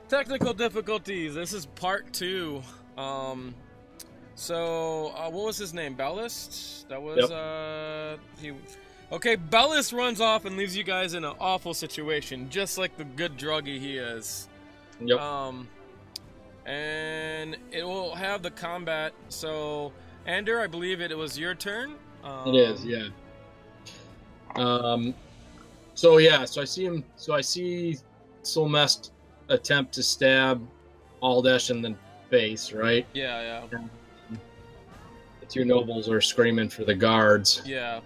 Technical difficulties. This is part 2. What was his name? Ballast? That was, he... Okay, Ballast runs off and leaves you guys in an awful situation, just like the good druggie he is. Yep. And it will have the combat, so... Ander, I believe it was your turn? It is, yeah. So I see him, I see Solmest attempt to stab Aldesh in the face, right? Yeah. The two nobles are screaming for the guards. Yeah.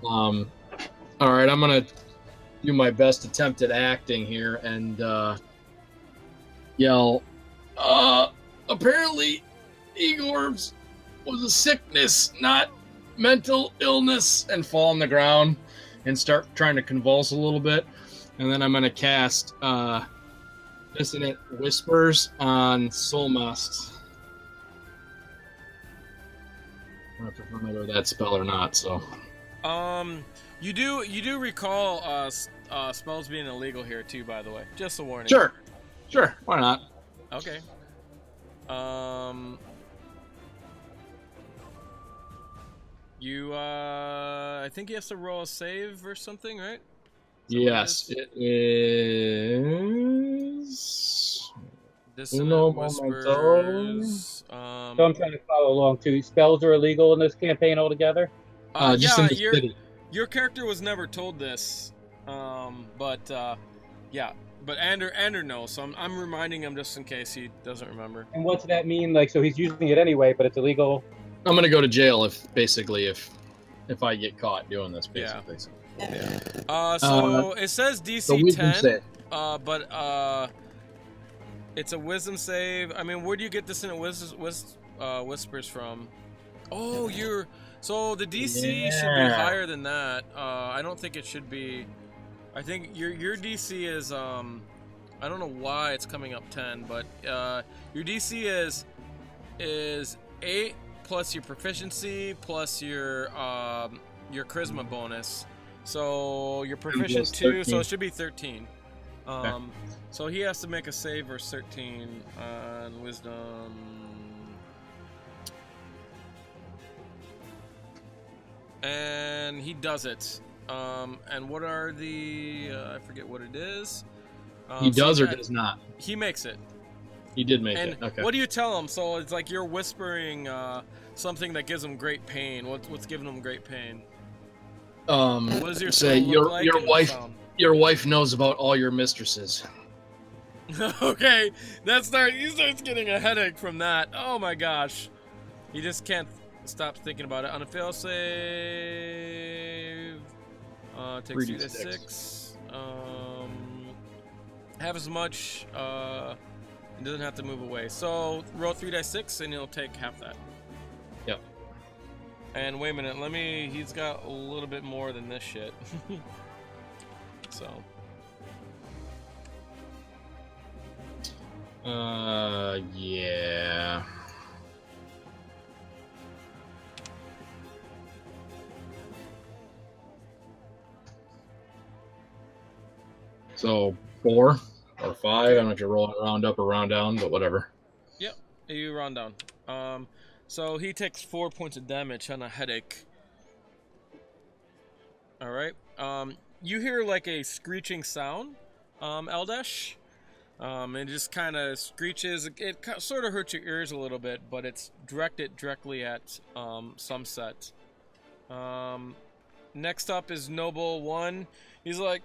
All right, I'm gonna do my best attempt at acting here and yell, apparently Igor's was a sickness, not mental illness, and fall on the ground and start trying to convulse a little bit. And then I'm gonna cast Dissonant Whispers on Solmest. I don't know if you're familiar with that spell or not, so. You do recall spells being illegal here too, by the way. Just a warning. Sure, why not? Okay. I think he has to roll a save or something, right? Yes, it is. Dissonant Whispers. So I'm trying to follow along too. Spells are illegal in this campaign altogether? Just in the city. Your character was never told this, but Ander knows, so I'm reminding him just in case he doesn't remember. And what's that mean? Like, so he's using it anyway, but it's illegal? I'm gonna go to jail if I get caught doing this, basically. Yeah. So it says DC 10, but it's a wisdom save. I mean, where do you get this in whispers from? Oh, so the DC should be higher than that. I don't think it should be. I think your DC is I don't know why it's coming up 10, but your DC is 8 plus your proficiency plus your charisma bonus. So you're proficient 2, so it should be 13. So he has to make a save versus 13 on wisdom. And he does it. And what are the... I forget what it is. He does or does not? He makes it. He did make it. Okay. What do you tell him? So it's like you're whispering something that gives him great pain. What's giving him great pain? What does your say your wife knows about all your mistresses. Okay, he starts getting a headache from that. Oh my gosh, he just can't stop thinking about it. On a fail save, takes 2d6. Have as much. He doesn't have to move away. So roll 3d6 and he'll take half that. Yep. And wait a minute, he's got a little bit more than this shit. So. Yeah. So 4 or 5. I don't know if you're rolling round up or round down, but whatever. Yep, you round down. So he takes 4 points of damage on a headache. All right. You hear like a screeching sound, Eldesh. It just kind of screeches. It sort of hurts your ears a little bit, but it's directed directly at Sunset. Next up is Noble 1. He's like,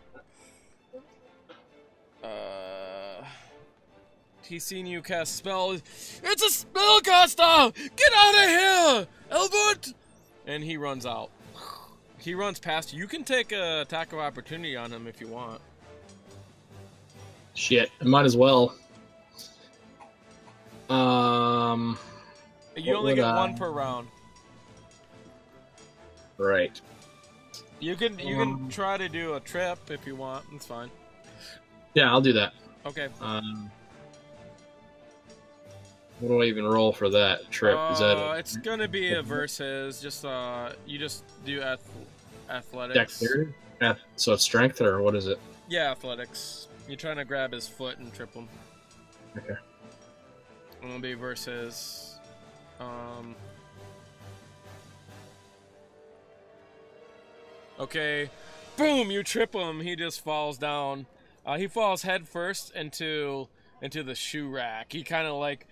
he's seen you cast spell. It's a spellcaster! Get out of here, Elbert! And he runs out. He runs past you. You can take a attack of opportunity on him if you want. Shit, I might as well. You only get 1 per round. Right. You can try to do a trip if you want. It's fine. Yeah, I'll do that. Okay. What do I even roll for that trip? Is that it's gonna be a versus. Just you just do athletics. Dexterity? So it's strength or what is it? Yeah, athletics. You're trying to grab his foot and trip him. Okay. It'll be versus. Okay, boom! You trip him. He just falls down. He falls head first into the shoe rack. He kind of like,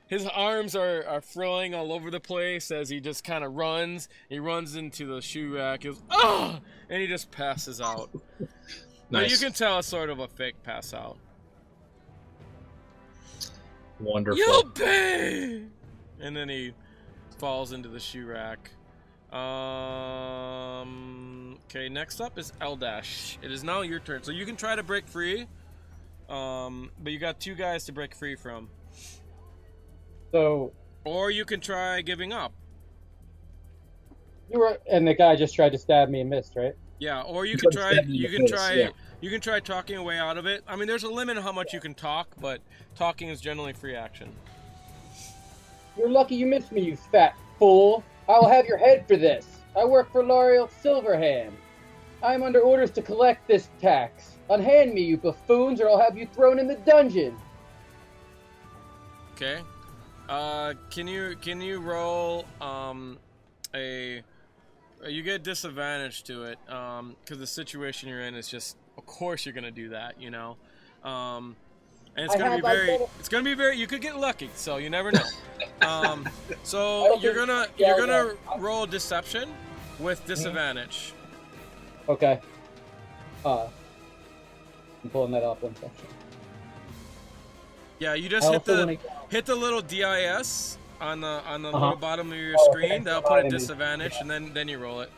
his arms are frilling all over the place as he just kind of runs. He runs into the shoe rack. He goes, "Ah!" and he just passes out. Nice. But you can tell it's sort of a fake pass out. Wonderful. You'll pay! And then he falls into the shoe rack. Okay, next up is Eldash. It is now your turn. So you can try to break free. But you got 2 guys to break free from. So. Or you can try giving up. You were, and the guy just tried to stab me and missed, right? Yeah, or you can try. You can try talking a way out of it. I mean, there's a limit on how much you can talk, but talking is generally free action. You're lucky you missed me, you fat fool. I'll have your head for this. I work for L'Oreal Silverhand. I'm under orders to collect this tax. Unhand me, you buffoons, or I'll have you thrown in the dungeon. Okay. Can you roll you get disadvantage to it because the situation you're in is just, of course you're gonna do that, you know. And it's gonna be very. You could get lucky, so you never know. So you're gonna roll deception with disadvantage. Okay. I'm pulling that up 1 second. Yeah, you just hit the little DIS on the little bottom of your screen. That'll put a disadvantage, and then you roll it.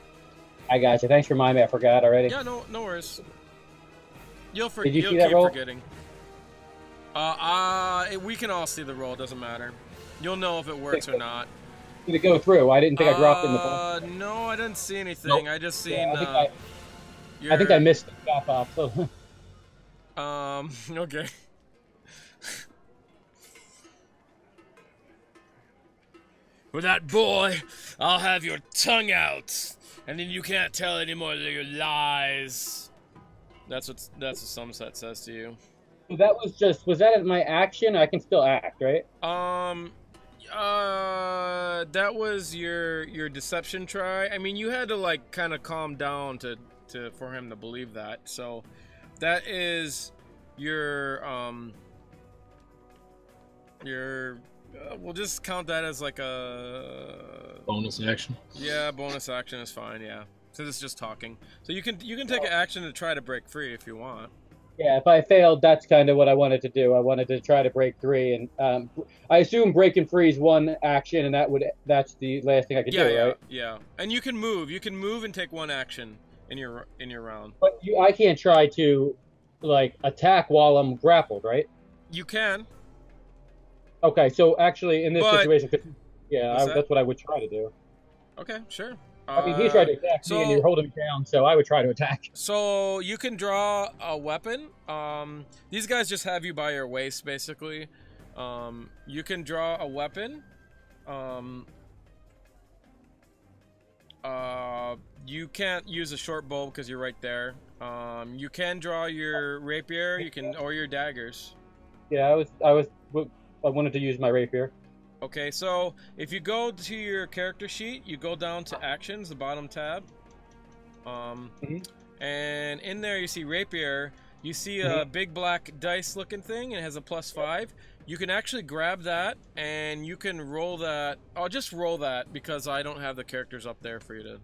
I got you. Thanks for reminding me. I forgot already. Yeah, no worries. You'll Did you keep see that roll? forgetting. We can all see the roll. It doesn't matter. You'll know if it works or not. Did it go through? I didn't think I dropped in the box. No, I didn't see anything. Nope. I just seen. Yeah, I think I missed the stop off. So. Okay. With that boy, I'll have your tongue out, and then you can't tell any more of your lies. That's what Sunset says to you. So that was that my action? I can still act, right? That was your deception try. I mean, you had to like kind of calm down for him to believe that. So that is your we'll just count that as like a bonus action. Yeah, bonus action is fine. Yeah, so this is just talking. So you can take an action to try to break free if you want. Yeah, if I failed, that's kind of what I wanted to do. I wanted to try to break free, and I assume breaking free is one action, and that's the last thing I could do, right? Yeah. And you can move. You can move and take one action in your round. But I can't try to like attack while I'm grappled, right? You can. Okay, so actually in this situation, that's what I would try to do. Okay, sure. I mean, he tried to attack me, and you're holding me down, so I would try to attack. So you can draw a weapon. These guys just have you by your waist, basically. You can draw a weapon. You can't use a short bow because you're right there. You can draw your rapier. Or your daggers. Yeah, I wanted to use my rapier. Okay, so if you go to your character sheet, you go down to actions, the bottom tab. And in there you see rapier. You see a big black dice looking thing, and it has a +5. You can actually grab that, and you can roll that. I'll just roll that because I don't have the characters up there for you to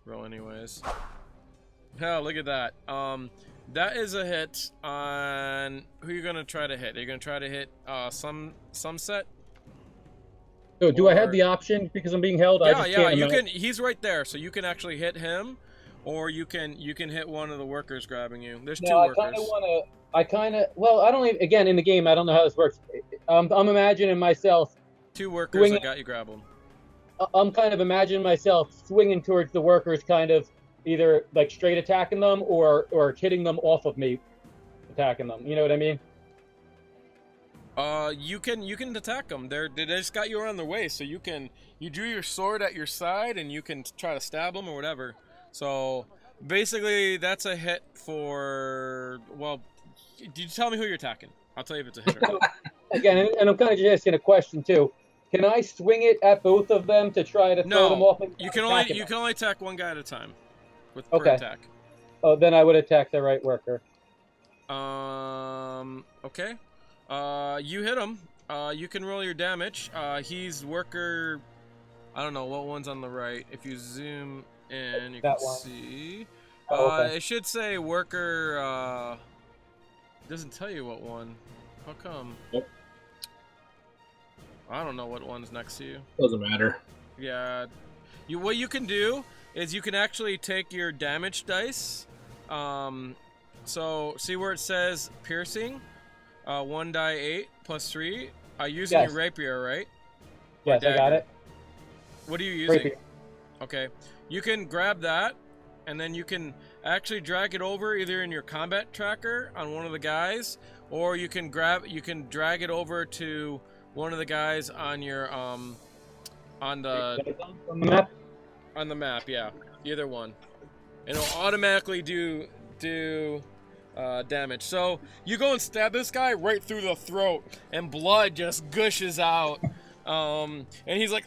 roll anyways. Hell, look at that. That is a hit on... Who are you going to try to hit? Are you going to try to hit Sunset? So do I have the option because I'm being held? Yeah, you can. He's right there, so you can actually hit him, or you can hit one of the workers grabbing you. There's two workers. I don't even, again, in the game, I don't know how this works. I'm imagining myself... Two workers that got you grappled. I'm kind of imagining myself swinging towards the workers, kind of either like straight attacking them or hitting them off of me, attacking them. You know what I mean? You can attack them. They just got you around their waist, so you drew your sword at your side and you can try to stab them or whatever. So basically, that's a hit for Did you tell me who you're attacking? I'll tell you if it's a hit or not. Again, and I'm kind of just asking a question too. Can I swing it at both of them to try to throw them off? You can only attack one guy at a time with per attack. Oh, then I would attack the right worker. Okay. You hit him. You can roll your damage. He's worker. I don't know what one's on the right. If you zoom in, you can see. It should say worker. It doesn't tell you what one. How come? Yep. I don't know what one's next to you. Doesn't matter. Yeah. What you can do is you can actually take your damage dice. So see where it says piercing? 1 die 8 plus 3. Using your rapier, right? Yes, I got it. What are you using? Rapier. Okay. You can grab that, and then you can actually drag it over either in your combat tracker on one of the guys, or you can drag it over to one of the guys on your on the map, yeah. Either one. And it'll automatically do damage. So you go and stab this guy right through the throat, and blood just gushes out. And he's like,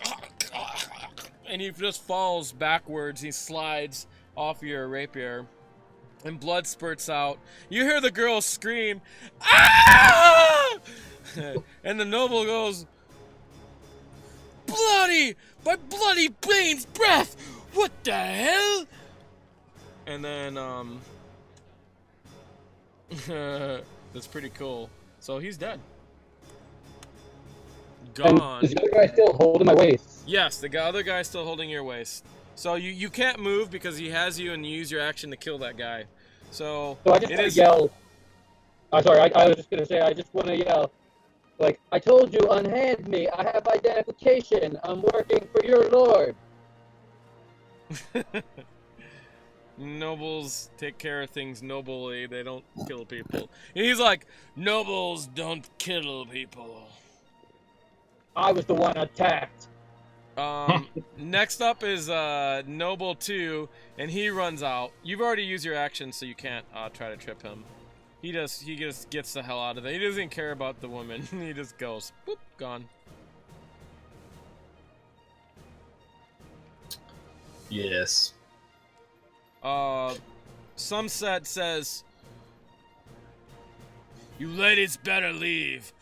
and he just falls backwards. He slides off your rapier, and blood spurts out. You hear the girl scream, "Ah!" And the noble goes, "Bloody! My bloody Bane's breath! What the hell?" And then, that's pretty cool. So he's dead. Gone. And is the other guy still holding my waist? Yes, the other guy's still holding your waist. So you can't move because he has you, and you use your action to kill that guy. So I just want to yell. I'm sorry, I was just going to say, I just want to yell. Like, I told you, unhand me. I have identification. I'm working for your lord. Nobles take care of things nobly. They don't kill people. And he's like, nobles don't kill people. I was the one attacked. Next up is Noble 2, and he runs out. You've already used your action, so you can't try to trip him. He just gets the hell out of there. He doesn't care about the woman. He just goes, boop, gone. Yes. Sunset says, "You ladies better leave,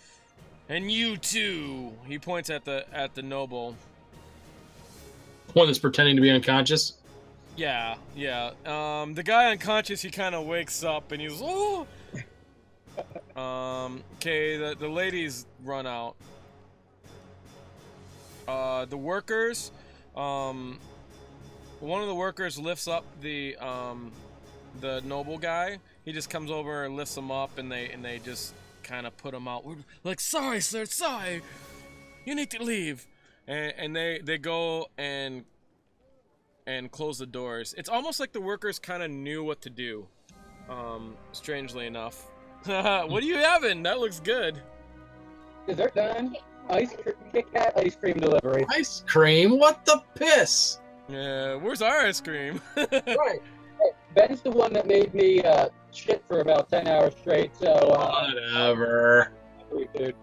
and you too." He points at the noble. One that's pretending to be unconscious. Yeah. The guy unconscious, he kind of wakes up and he's, oh. Okay, the ladies run out. The workers, one of the workers lifts up the noble guy. He just comes over and lifts him up, and they just kind of put him out. We're like, "Sorry, sir, sorry. You need to leave." And they go and close the doors. It's almost like the workers kind of knew what to do. Strangely enough. What are you having? That looks good. Dessert time. Kit Kat ice cream delivery. Ice cream? What the piss? Yeah, where's our ice cream? Right. Hey, Ben's the one that made me shit for about 10 hours straight, so... Whatever. Dude.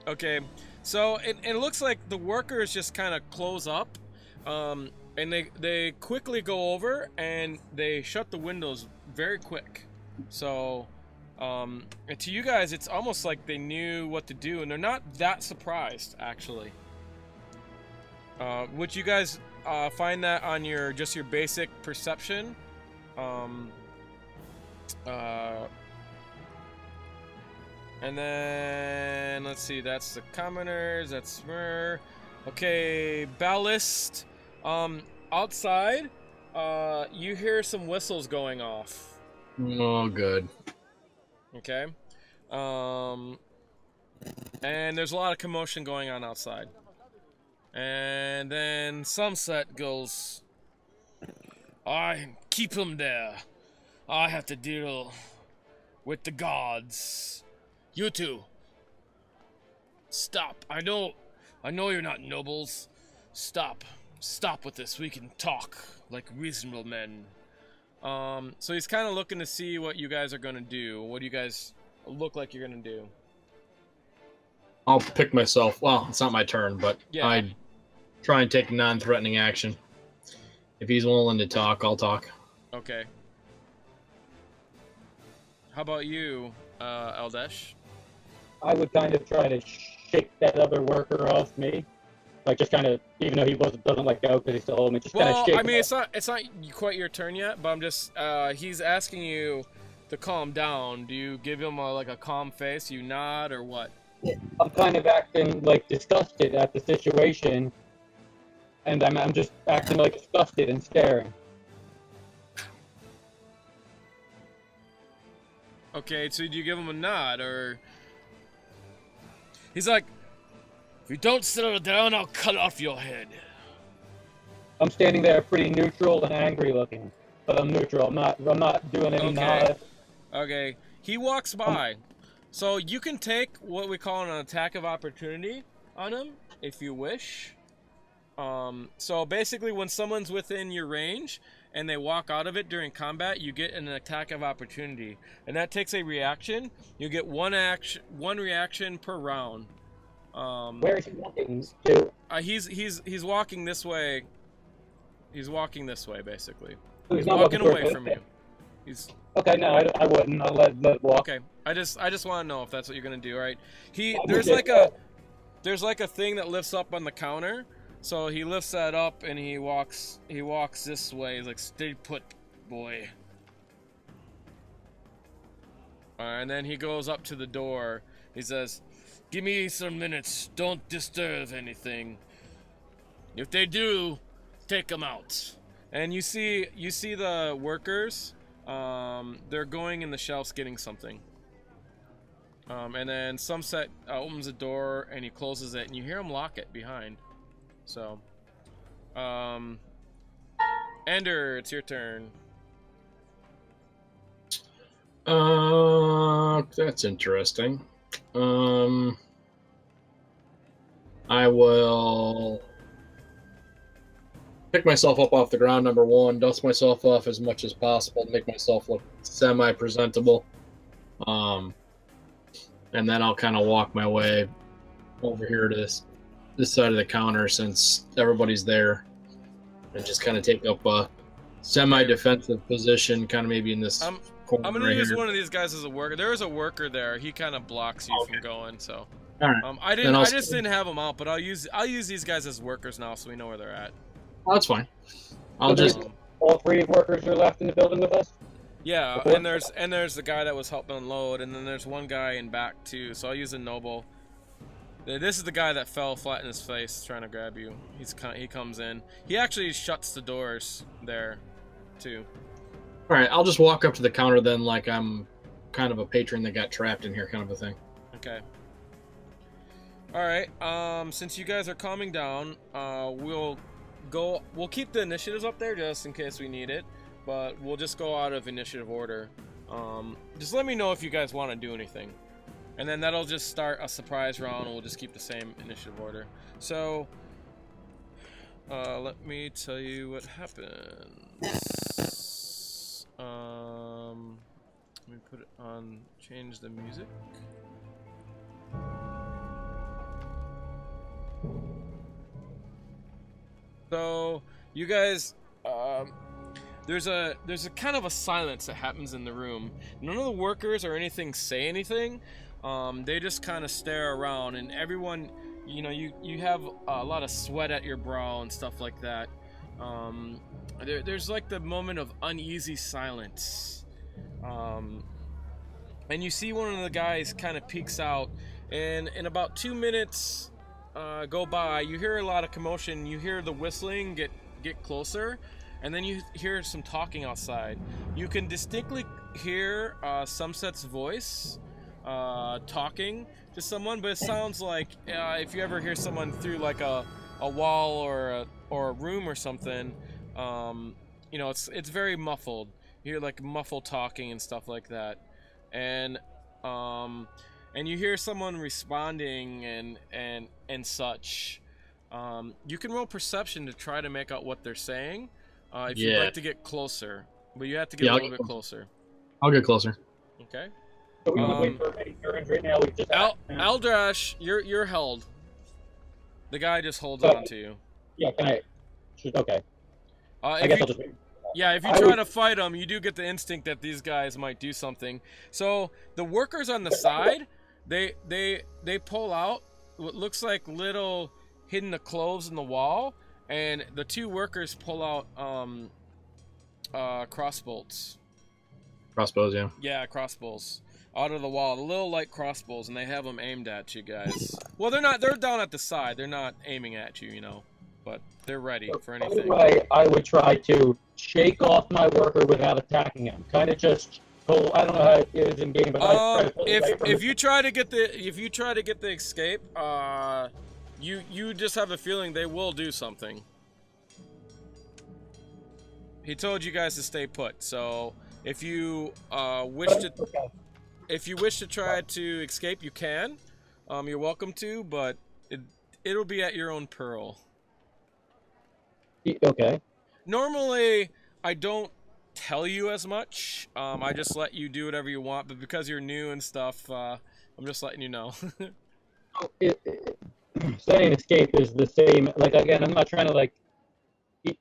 Okay, so it looks like the workers just kind of close up, and they quickly go over, and they shut the windows very quick. So, and to you guys, it's almost like they knew what to do, and they're not that surprised, actually. Would you guys find that on your basic perception? And then let's see, that's the commoners. That's okay. Ballast. Outside, you hear some whistles going off. Oh, good. Okay. And there's a lot of commotion going on outside. And then Sunset goes, "I keep him there. I have to deal with the gods. You two, stop. I know you're not nobles. Stop with this. We can talk like reasonable men. So he's kind of looking to see what you guys are gonna do. What do you guys look like you're gonna do? I'll pick myself. Well, it's not my turn, but Yeah. I try and take non-threatening action. If he's willing to talk, I'll talk. Okay. How about you, Eldesh? I would kind of try to shake that other worker off me. Like, just kind of, even though he doesn't let go because he's still holding me, just kind of shake I mean, him it's not quite your turn yet, but I'm just, he's asking you to calm down. Do you give him like a calm face? You nod or what? I'm kind of acting like disgusted at the situation, and I'm just acting like disgusted and staring. Okay, so do you give him a nod or? He's like, if you don't settle down, I'll cut off your head. I'm standing there pretty neutral and angry looking, but I'm neutral. I'm not doing any nod. Okay. He walks by. So you can take what we call an attack of opportunity on him if you wish. So basically when someone's within your range and they walk out of it during combat, you get an attack of opportunity. And that takes a reaction. You get one reaction per round. Where is he walking to? He's walking this way. He's walking this way, basically. So He's walking away from you. Okay, no, I wouldn't. I'll let it walk. Okay, I just want to know if that's what you're gonna do, right? There's like a thing that lifts up on the counter, so he lifts that up and he walks this way. He's like, stay put, boy. And then he goes up to the door. He says, give me some minutes. Don't disturb anything. If they do, take them out. And you see the workers. They're going in the shelves getting something. And then Sunset opens the door and he closes it, and you hear him lock it behind. So, Ender, it's your turn. That's interesting. I will pick myself up off the ground, number one, dust myself off as much as possible to make myself look semi-presentable. And then I'll kind of walk my way over here to this side of the counter since everybody's there, and just kind of take up a semi-defensive position, kind of maybe in this corner. I'm gonna use one of these guys as a worker. There is a worker there. He kind of blocks you from going. So, all right. I just didn't have them out, but I'll use these guys as workers now, so we know where they're at. Oh, that's fine. All three workers are left in the building with us? Yeah, and there's the guy that was helping unload, and then there's one guy in back too. So I'll use a noble. This is the guy that fell flat in his face trying to grab you. He comes in. He actually shuts the doors there, too. All right, I'll just walk up to the counter then, like I'm kind of a patron that got trapped in here, kind of a thing. Okay. All right. Since you guys are calming down, we'll keep the initiatives up there just in case we need it, but we'll just go out of initiative order. Just let me know if you guys want to do anything, and then that'll just start a surprise round, and we'll just keep the same initiative order. So let me tell you what happens. Let me put it on, change the music. So you guys, there's a kind of a silence that happens in the room. None of the workers or anything say anything. They just kind of stare around, and everyone, you have a lot of sweat at your brow and stuff like that. There's like the moment of uneasy silence. And you see one of the guys kind of peeks out, and in about 2 minutes go by, you hear a lot of commotion. You hear the whistling get closer, and then you hear some talking outside. You can distinctly hear Sunset's voice talking to someone, but it sounds like if you ever hear someone through like a wall or a room or something, it's very muffled. You hear like muffled talking and stuff like that, and you hear someone responding and such. You can roll perception to try to make out what they're saying if you'd like to get closer. but you have to get a little bit closer. I'll get closer. Okay. So we don't wait for any turns right now. We just Eldrash, you're held. The guy just holds on to you. Yeah, can I? Okay. I guess I'll just wait. Yeah, if you try to fight them, you do get the instinct that these guys might do something. So the workers on the side, they pull out what looks like little hidden cloves in the wall, and the two workers pull out crossbolts. Crossbows, yeah. Yeah, crossbows out of the wall, the little light crossbows, and they have them aimed at you guys. Well, they're not. They're down at the side. They're not aiming at you, you know, but they're ready for anything. Anyway, I would try to shake off my worker without attacking him. Kind of just pull. I don't know how it is in game, but if you try to get the escape, you just have a feeling they will do something. He told you guys to stay put, so if you wish to try to escape, you can. You're welcome to, but it'll be at your own peril. Okay. Normally, I don't tell you as much. I just let you do whatever you want, but because you're new and stuff, I'm just letting you know. Saying escape is the same. Like, again, I'm not trying to, like,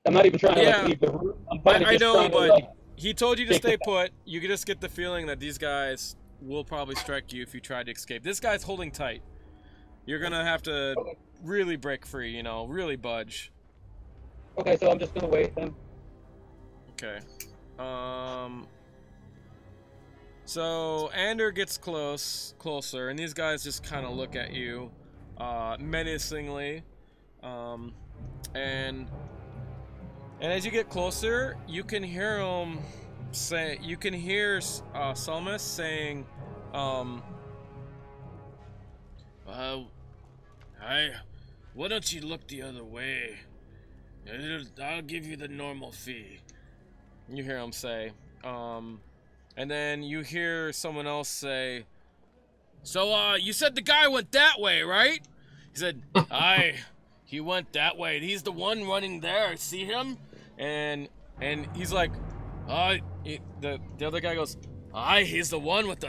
I'm not even trying to leave the room. I know, but he told you to stay put. You can just get the feeling that these guys will probably strike you if you try to escape. This guy's holding tight. You're gonna have to really break free, you know, really budge. Okay, so I'm just gonna wait then. Okay. So Ander gets closer, and these guys just kind of look at you, menacingly, and as you get closer, you can hear them say. You can hear Selmas saying, why don't you look the other way? I'll give you the normal fee. You hear him say, and then you hear someone else say, so, you said the guy went that way, right? He said, he went that way. He's the one running there. See him? And he's like, the other guy goes, he's the one with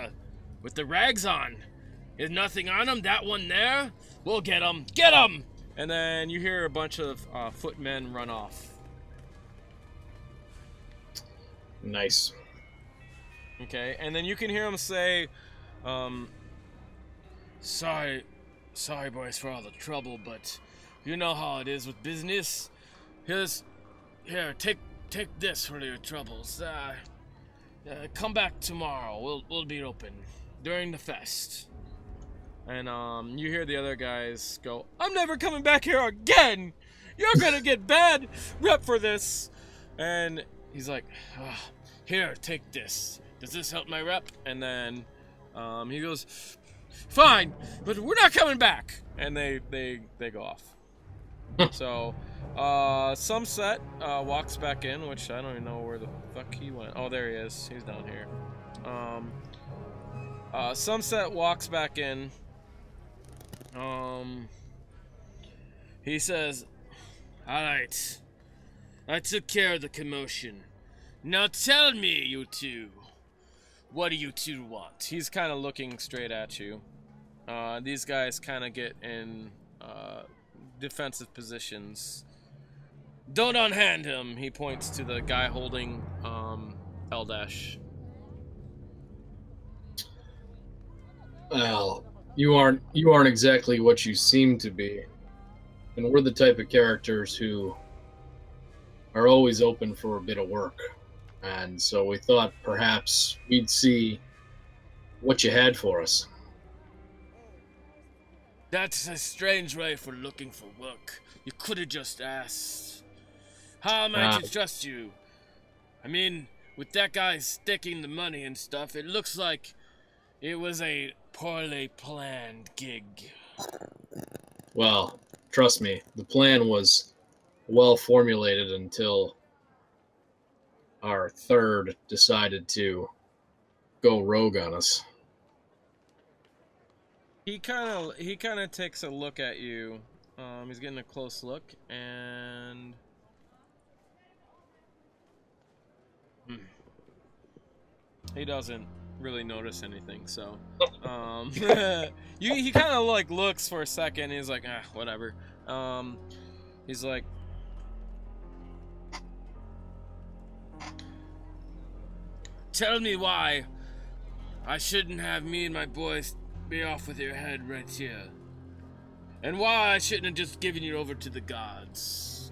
the rags on. There's nothing on him. That one there. We'll get him. Get him! And then you hear a bunch of footmen run off. Nice. Okay, and then you can hear him say, sorry boys for all the trouble, but you know how it is with business. Here, take this for your troubles. Come back tomorrow. We'll be open during the fest. And you hear the other guys go, I'm never coming back here again. You're gonna get bad rep for this. And he's like, here, take this. Does this help my rep? And then he goes, fine, but we're not coming back. And they go off. So Sunset walks back in, which I don't even know where the fuck he went. Oh, there he is. He's down here. Sunset walks back in. He says, alright, I took care of the commotion. Now tell me, you two, what do you two want? He's kind of looking straight at you. These guys kind of get in defensive positions. Don't unhand him, he points to the guy holding Eldash. Well, you aren't exactly what you seem to be. And we're the type of characters who are always open for a bit of work. And so we thought perhaps we'd see what you had for us. That's a strange way for looking for work. You could have just asked. How am I to trust you? I mean, with that guy sticking the money and stuff, it looks like it was a poorly planned gig. Well, trust me, the plan was well formulated until our third decided to go rogue on us. He kind of takes a look at you. He's getting a close look, and He doesn't really notice anything, so he kind of like looks for a second. And he's like, whatever. He's like, tell me why I shouldn't have me and my boys be off with your head right here, and why I shouldn't have just given you over to the gods.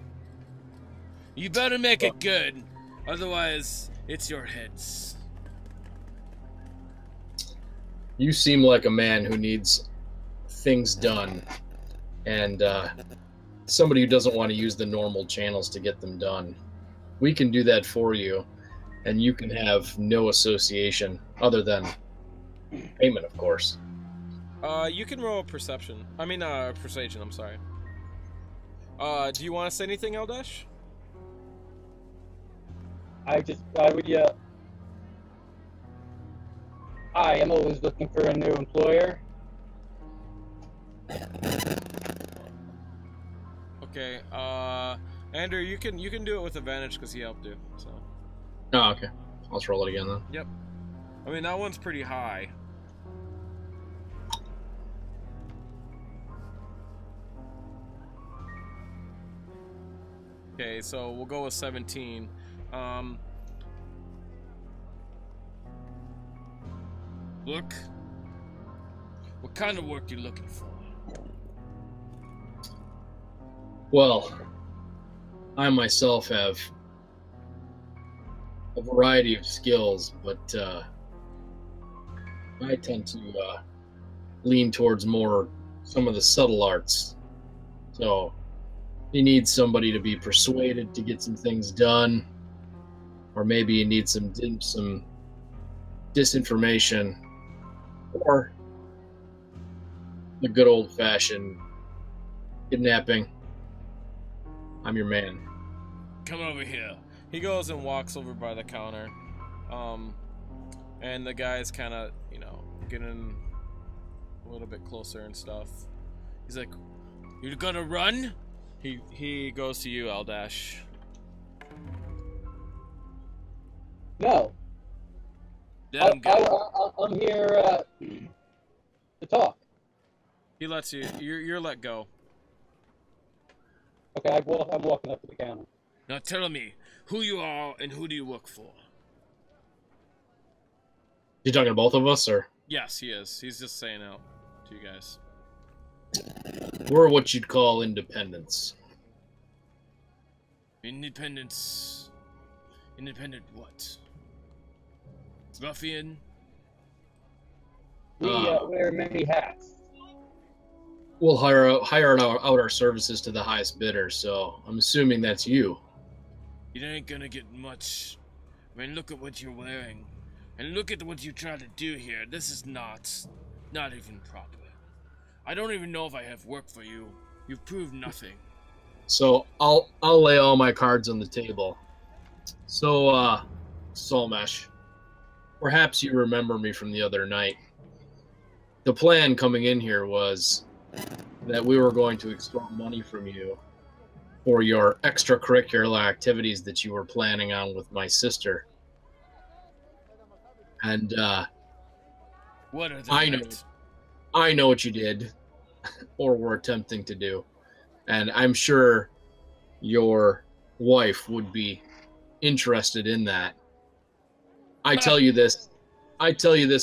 You better make it good, otherwise it's your heads. You seem like a man who needs things done, and somebody who doesn't want to use the normal channels to get them done. We can do that for you, and you can have no association other than payment, of course. You can roll a perception. Persuasion, I'm sorry. Do you want to say anything, Eldash? I would yell, I am always looking for a new employer. Okay, Andrew, you can do it with advantage because he helped you, so. Oh, okay. I'll just roll it again then. Yep. I mean, that one's pretty high. Okay, so we'll go with 17. Look, what kind of work you looking for? Well, I myself have a variety of skills, but I tend to lean towards more some of the subtle arts. So you need somebody to be persuaded to get some things done, or maybe you need some disinformation, or the good old-fashioned kidnapping. I'm your man. Come over here. He goes and walks over by the counter, and the guy's kind of, getting a little bit closer and stuff. He's like, "You gonna run?" He goes to you, Eldash. No. Let him go. I'm here to talk. He lets you. You're let go. Okay, I'm walking up to the counter. Now tell me who you are and who do you work for? You talking to both of us, or? Yes, he is. He's just saying out to you guys. We're what you'd call independents. Independence. Independent what? Ruffian? We wear many hats. We'll hire out our services to the highest bidder, so I'm assuming that's you. You ain't gonna get much. I mean, look at what you're wearing. And look at what you try to do here. This is not even proper. I don't even know if I have work for you. You've proved nothing. So I'll lay all my cards on the table. So, Solmesh, perhaps you remember me from the other night. The plan coming in here was that we were going to extort money from you for your extracurricular activities that you were planning on with my sister. And what are they? I know what you did, or were attempting to do, and I'm sure your wife would be interested in that. I tell you this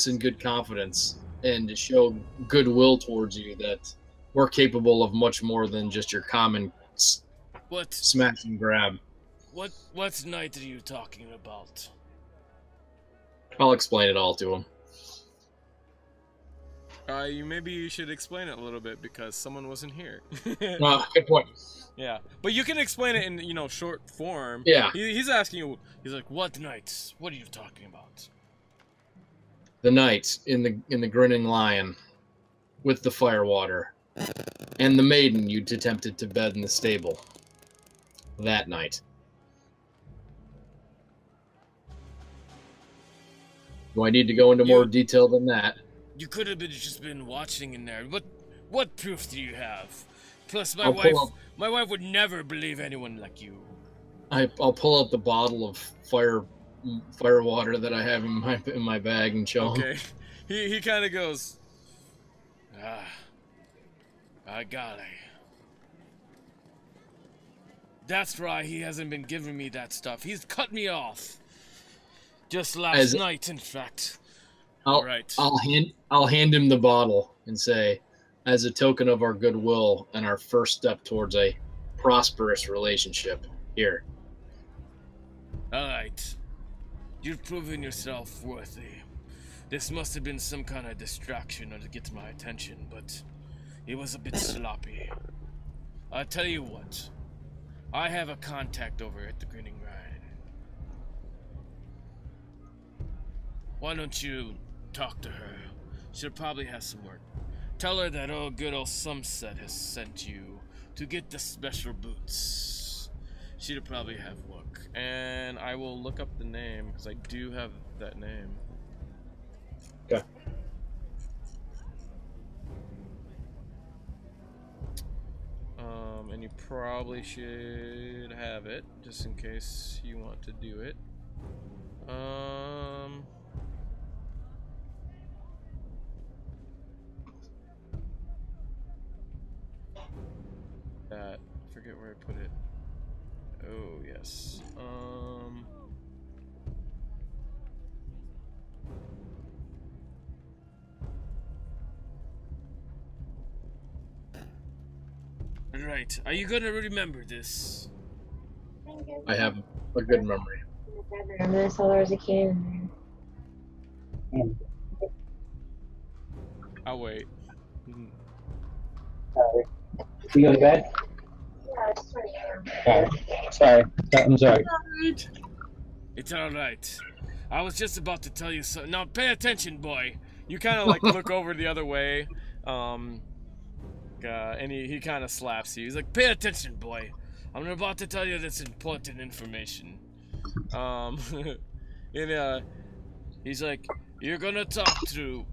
in good confidence and to show goodwill towards you that we're capable of much more than just your common smash and grab. What night are you talking about? I'll explain it all to him. Maybe you should explain it a little bit because someone wasn't here. Good point. Yeah, but you can explain it in short form. Yeah. He's asking you. He's like, "What nights? What are you talking about?" The night in the grinning lion, with the firewater, and the maiden you'd attempted to bed in the stable. That night. Do I need to go into more detail than that? You could have just been watching in there. What proof do you have? Plus, my wife would never believe anyone like you. I'll pull out the bottle of fire water that I have in my bag and show him. Okay. He kind of goes, I got it. That's right, he hasn't been giving me that stuff. He's cut me off. Just last night, in fact. I'll hand him the bottle and say, as a token of our goodwill and our first step towards a prosperous relationship, here. Alright. You've proven yourself worthy. This must have been some kind of distraction to get my attention, but it was a bit sloppy. I'll tell you what. I have a contact over at the Grinning Rhine. Why don't you talk to her? She'll probably have some work. Tell her that good old Sunset has sent you to get the special boots. She'll probably have work. And I will look up the name, because I do have that name. Okay. And you probably should have it, just in case you want to do it. I forget where I put it. Oh, yes. Right. Are you gonna remember this? I have a good memory. I remember this all as a kid. I'll wait. You go to bed? Yeah, it's 20 Sorry. I'm sorry. It's alright. I was just about to tell you something. Now, pay attention, boy. You kind of like look over the other way. And he kind of slaps you. He's like, pay attention, boy. I'm about to tell you this important information. He's like, you're gonna talk to...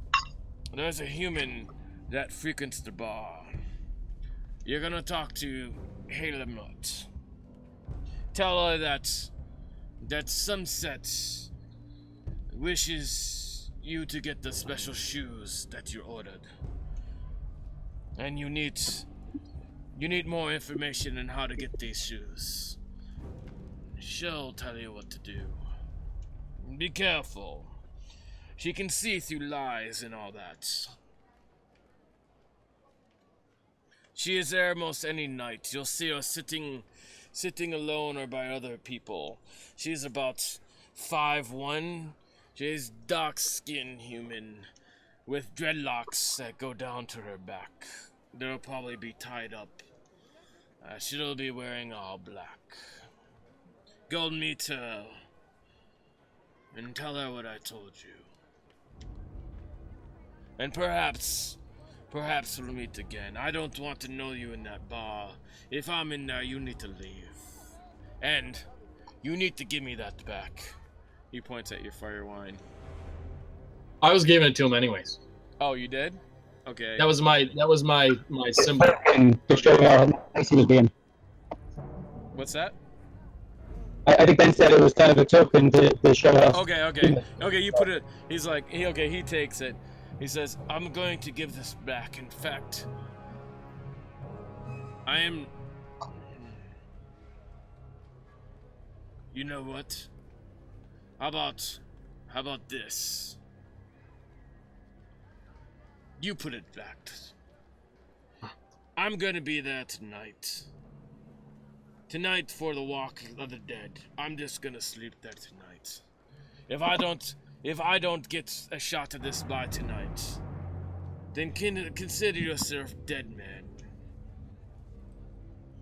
There's a human that frequents the bar. You're gonna talk to Halemot. Tell her that Sunset wishes you to get the special shoes that you ordered. And you need more information on how to get these shoes. She'll tell you what to do. Be careful. She can see through lies and all that. She is there most any night. You'll see her sitting alone or by other people. She's about 5'1". She's dark-skinned human with dreadlocks that go down to her back. They'll probably be tied up. She'll be wearing all black. Go meet her and tell her what I told you. And perhaps we'll meet again. I don't want to know you in that bar. If I'm in there, you need to leave. And you need to give me that back. He points at your fire wine. I was giving it to him anyways. Oh, you did? Okay. That was my symbol. And to show how nice he was being. What's that? I think Ben said it was kind of a token to show how... Okay, you put it... He's like... he takes it. He says, I'm going to give this back. In fact, I am... You know what? How about this? You put it back. I'm gonna be there tonight. Tonight for the Walk of the Dead. I'm just gonna sleep there tonight. If I don't get a shot of this by tonight, then consider yourself dead, man.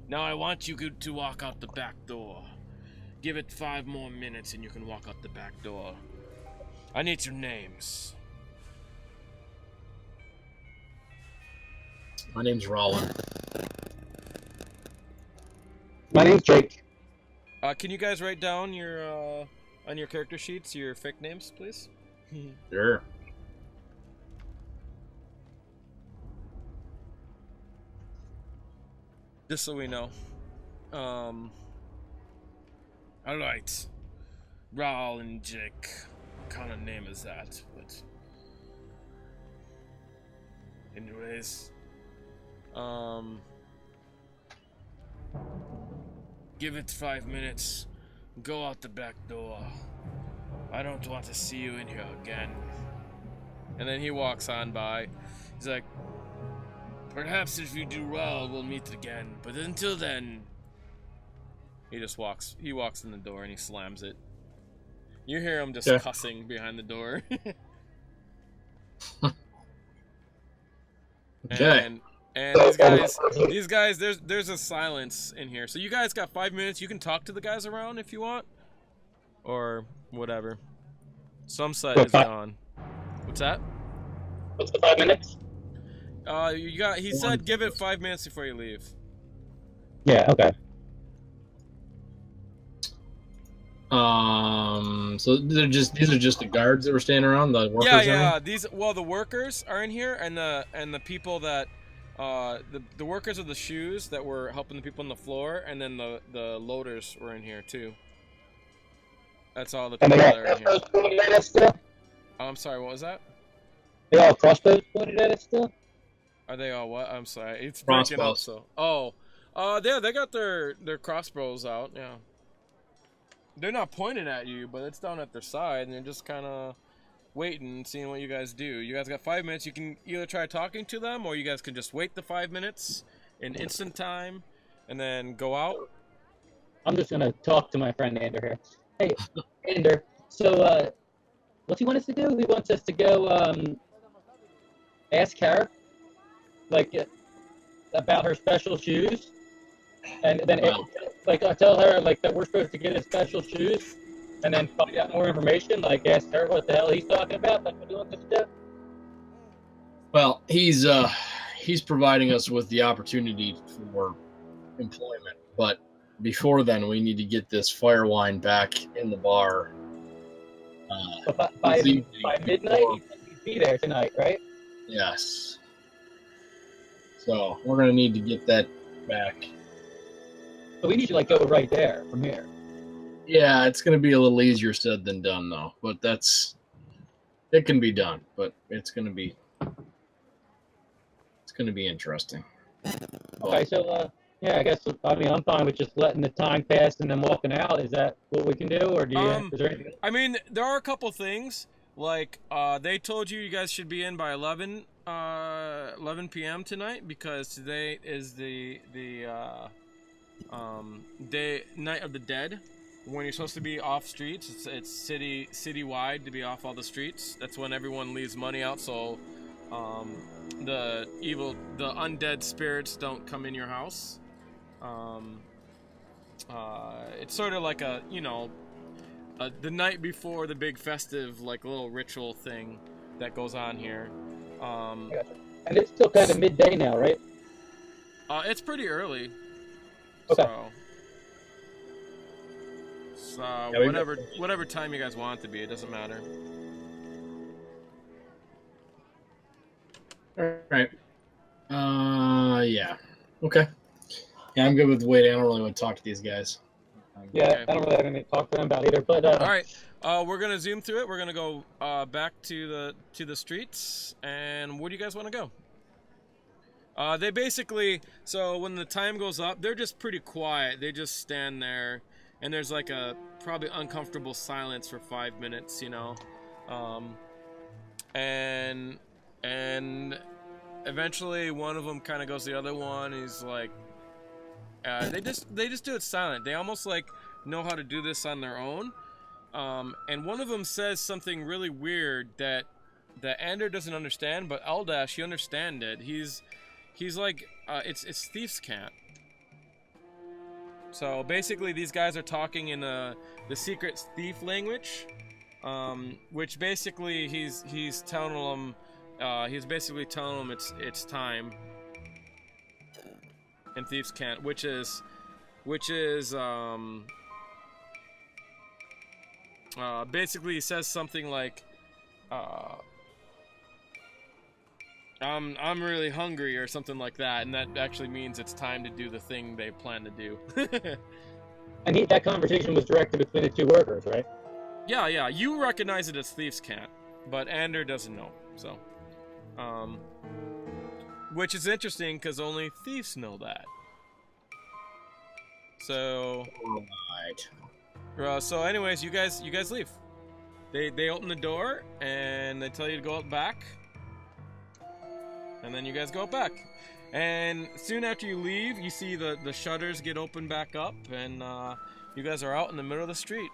Now I want you to walk out the back door. Give it 5 more minutes and you can walk out the back door. I need your names. My name's Rollin. My name's Jake. Can you guys write down your on your character sheets your fake names, please? Sure. Just so we know. All right. Raul and Jake. What kind of name is that? But anyways, give it 5 minutes. Go out the back door. I don't want to see you in here again. And then he walks on by. He's like, perhaps if you do well, we'll meet again. But until then, he walks in the door and he slams it. You hear him just cussing behind the door. Okay. And these guys, there's a silence in here. So you guys got 5 minutes. You can talk to the guys around if you want, or whatever. Some set is gone. What's that? What's the 5 minutes? He said give it 5 minutes before you leave. Yeah. Okay. So these are just the guards that were standing around, the workers. Yeah. The workers are in here, and the people that the workers of the shoes that were helping the people on the floor, and then the loaders were in here too. That's all the people that are in here. Oh, I'm sorry, what was that? They all crossbows pointed at it still? Are they all what? I'm sorry, it's breaking up. So yeah, they got their crossbows out. Yeah. They're not pointing at you, but it's down at their side, and they're just kind of waiting, seeing what you guys do. You guys got 5 minutes. You can either try talking to them, or you guys can just wait the 5 minutes in instant time, and then go out. I'm just gonna talk to my friend Ander here. Hey, Ander. So, what's he want us to do? He wants us to go ask her, like, about her special shoes, and then tell her like that we're supposed to get his special shoes, and then find out more information. Like ask her what the hell he's talking about. Like what he wants us to do. Well, he's providing us with the opportunity for employment, but before then, we need to get this fire wine back in the bar. By midnight, he'd be there tonight, right? Yes. So we're gonna need to get that back. So we need to go right there from here. Yeah, it's gonna be a little easier said than done, though. But it can be done. But it's gonna be interesting. Okay, so yeah, I guess I'm fine with just letting the time pass and then walking out. Is that what we can do, or do you? Is there anything else? I mean, there are a couple things. Like they told you guys should be in by 11 p.m. tonight because today is the night of the dead, when you're supposed to be off streets. It's city-wide to be off all the streets. That's when everyone leaves money out, so the undead spirits don't come in your house. It's sort of like the night before the big festive, little ritual thing that goes on here. Gotcha. And it's still kind of midday now, right? It's pretty early. Okay. So whatever time you guys want it to be, it doesn't matter. All right. Yeah. Okay. Yeah, I'm good with waiting. I don't really want to talk to these guys. Yeah, okay. I don't really have anything to talk to them about either. But all right. We're gonna zoom through it. We're gonna go back to the streets. And where do you guys want to go? They basically, so when the time goes up, they're just pretty quiet. They just stand there, and there's a probably uncomfortable silence for 5 minutes, and eventually one of them kind of goes to the other one. He's like, they just do it silent. They almost know how to do this on their own. And one of them says something really weird that Ander doesn't understand, but Eldash, he understands it. He's like, it's thief's cant. So basically, these guys are talking in the secret thief language, which basically he's telling them, it's time. In thief's cant, which is basically he says something like, I'm really hungry or something like that, and that actually means it's time to do the thing they plan to do. And that conversation was directed between the two workers, right? Yeah. You recognize it as thieves' cant, but Ander doesn't know. So, which is interesting because only thieves know that. So, Right. So anyways, you guys leave. They open the door and they tell you to go out back, and then you guys go out back. And soon after you leave, you see the shutters get opened back up, and you guys are out in the middle of the street.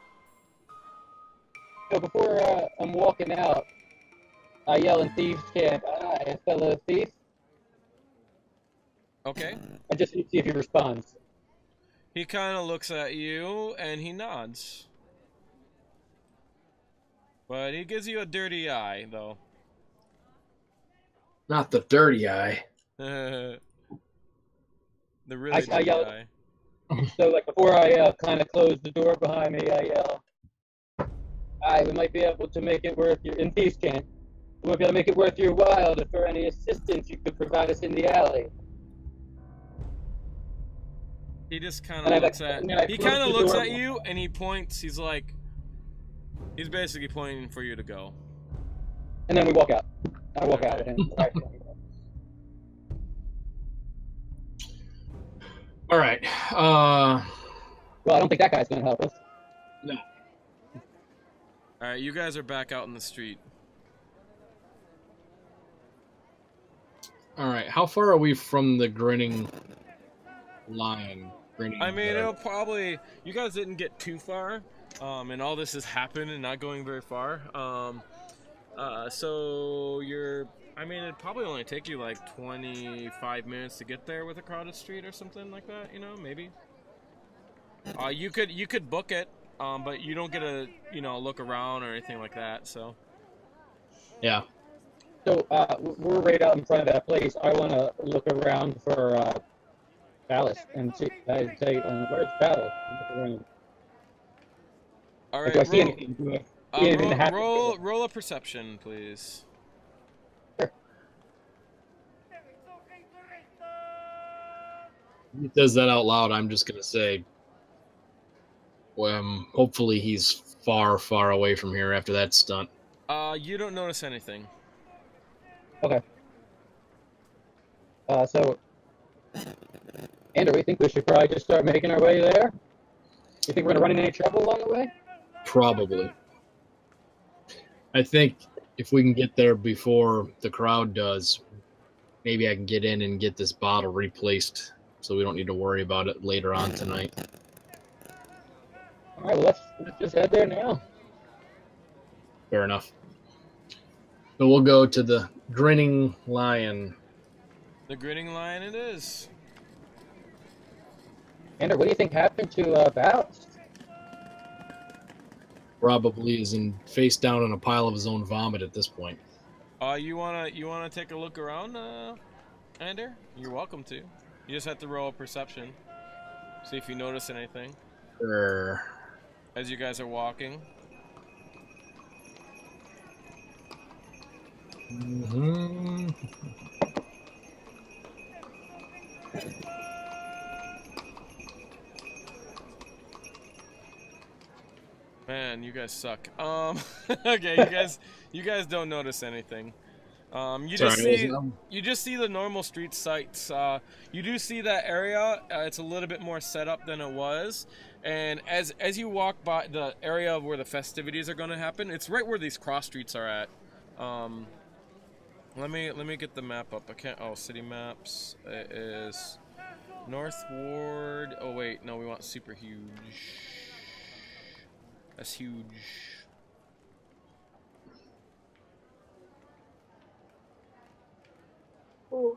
So before I'm walking out, I yell in thieves' camp, "Hi, fellow thief." Okay. I just need to see if he responds. He kind of looks at you and he nods. But he gives you a dirty eye, though. Not the dirty eye. The really dirty eye. So, like, before I kind of close the door behind me, I yell, "Hi, we might be able to make it worth your, in thieves' camp, we might be able to make it worth your while for any assistance you could provide us in the alley." He just kind of looks at you and he points. He's like, he's basically pointing for you to go. And then we walk out. I walk out and All right. well, I don't think that guy's gonna help us. No. All right, you guys are back out in the street. All right. How far are we from the grinning lion? I mean, it'll probably... You guys didn't get too far, and all this has happened and not going very far. So you're... I mean, it'd probably only take you like 25 minutes to get there with a crowded street or something like that, you know, maybe. You could book it, but you don't get a, look around or anything like that, so... Yeah. So, we're right out in front of that place. I want to look around for, Palace and see, where's Palace? All right, do I see anything? roll a perception, please. Sure. If he says that out loud, I'm just gonna say, hopefully he's far, far away from here after that stunt. You don't notice anything. Okay. So, Andrew, we think we should probably just start making our way there? You think we're gonna run into any trouble along the way? Probably. I think if we can get there before the crowd does, maybe I can get in and get this bottle replaced so we don't need to worry about it later on tonight. All right, well, let's just head there now. Fair enough. So we'll go to the Grinning Lion. The Grinning Lion it is. Andrew, what do you think happened to Ballast? Probably is face down in a pile of his own vomit at this point. You wanna take a look around, Ander? You're welcome to. You just have to roll a perception. See if you notice anything. Sure. As you guys are walking. Mm-hmm. Man, you guys suck. Okay, you guys don't notice anything. You just see the normal street sights. You do see that area. It's a little bit more set up than it was, and as you walk by the area where the festivities are going to happen, it's right where these cross streets are at. Let me get the map up. I can't. Oh, city maps. It is North Ward. Oh wait, no, we want super huge. That's huge. Where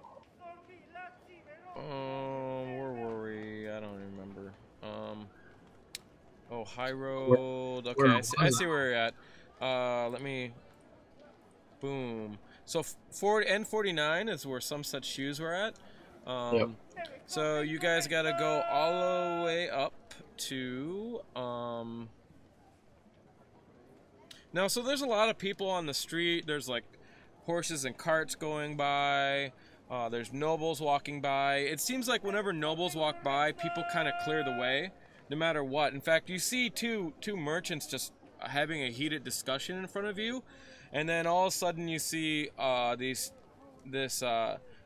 were we? I don't remember. Oh, High Road. Okay, I see where you're at. Let me. Boom. So N49 is where some such shoes were at. Yep. So you guys gotta go all the way up to Now, so there's a lot of people on the street. There's like horses and carts going by. There's nobles walking by. It seems like whenever nobles walk by, people kind of clear the way, no matter what. In fact, you see two merchants just having a heated discussion in front of you, and then all of a sudden you see this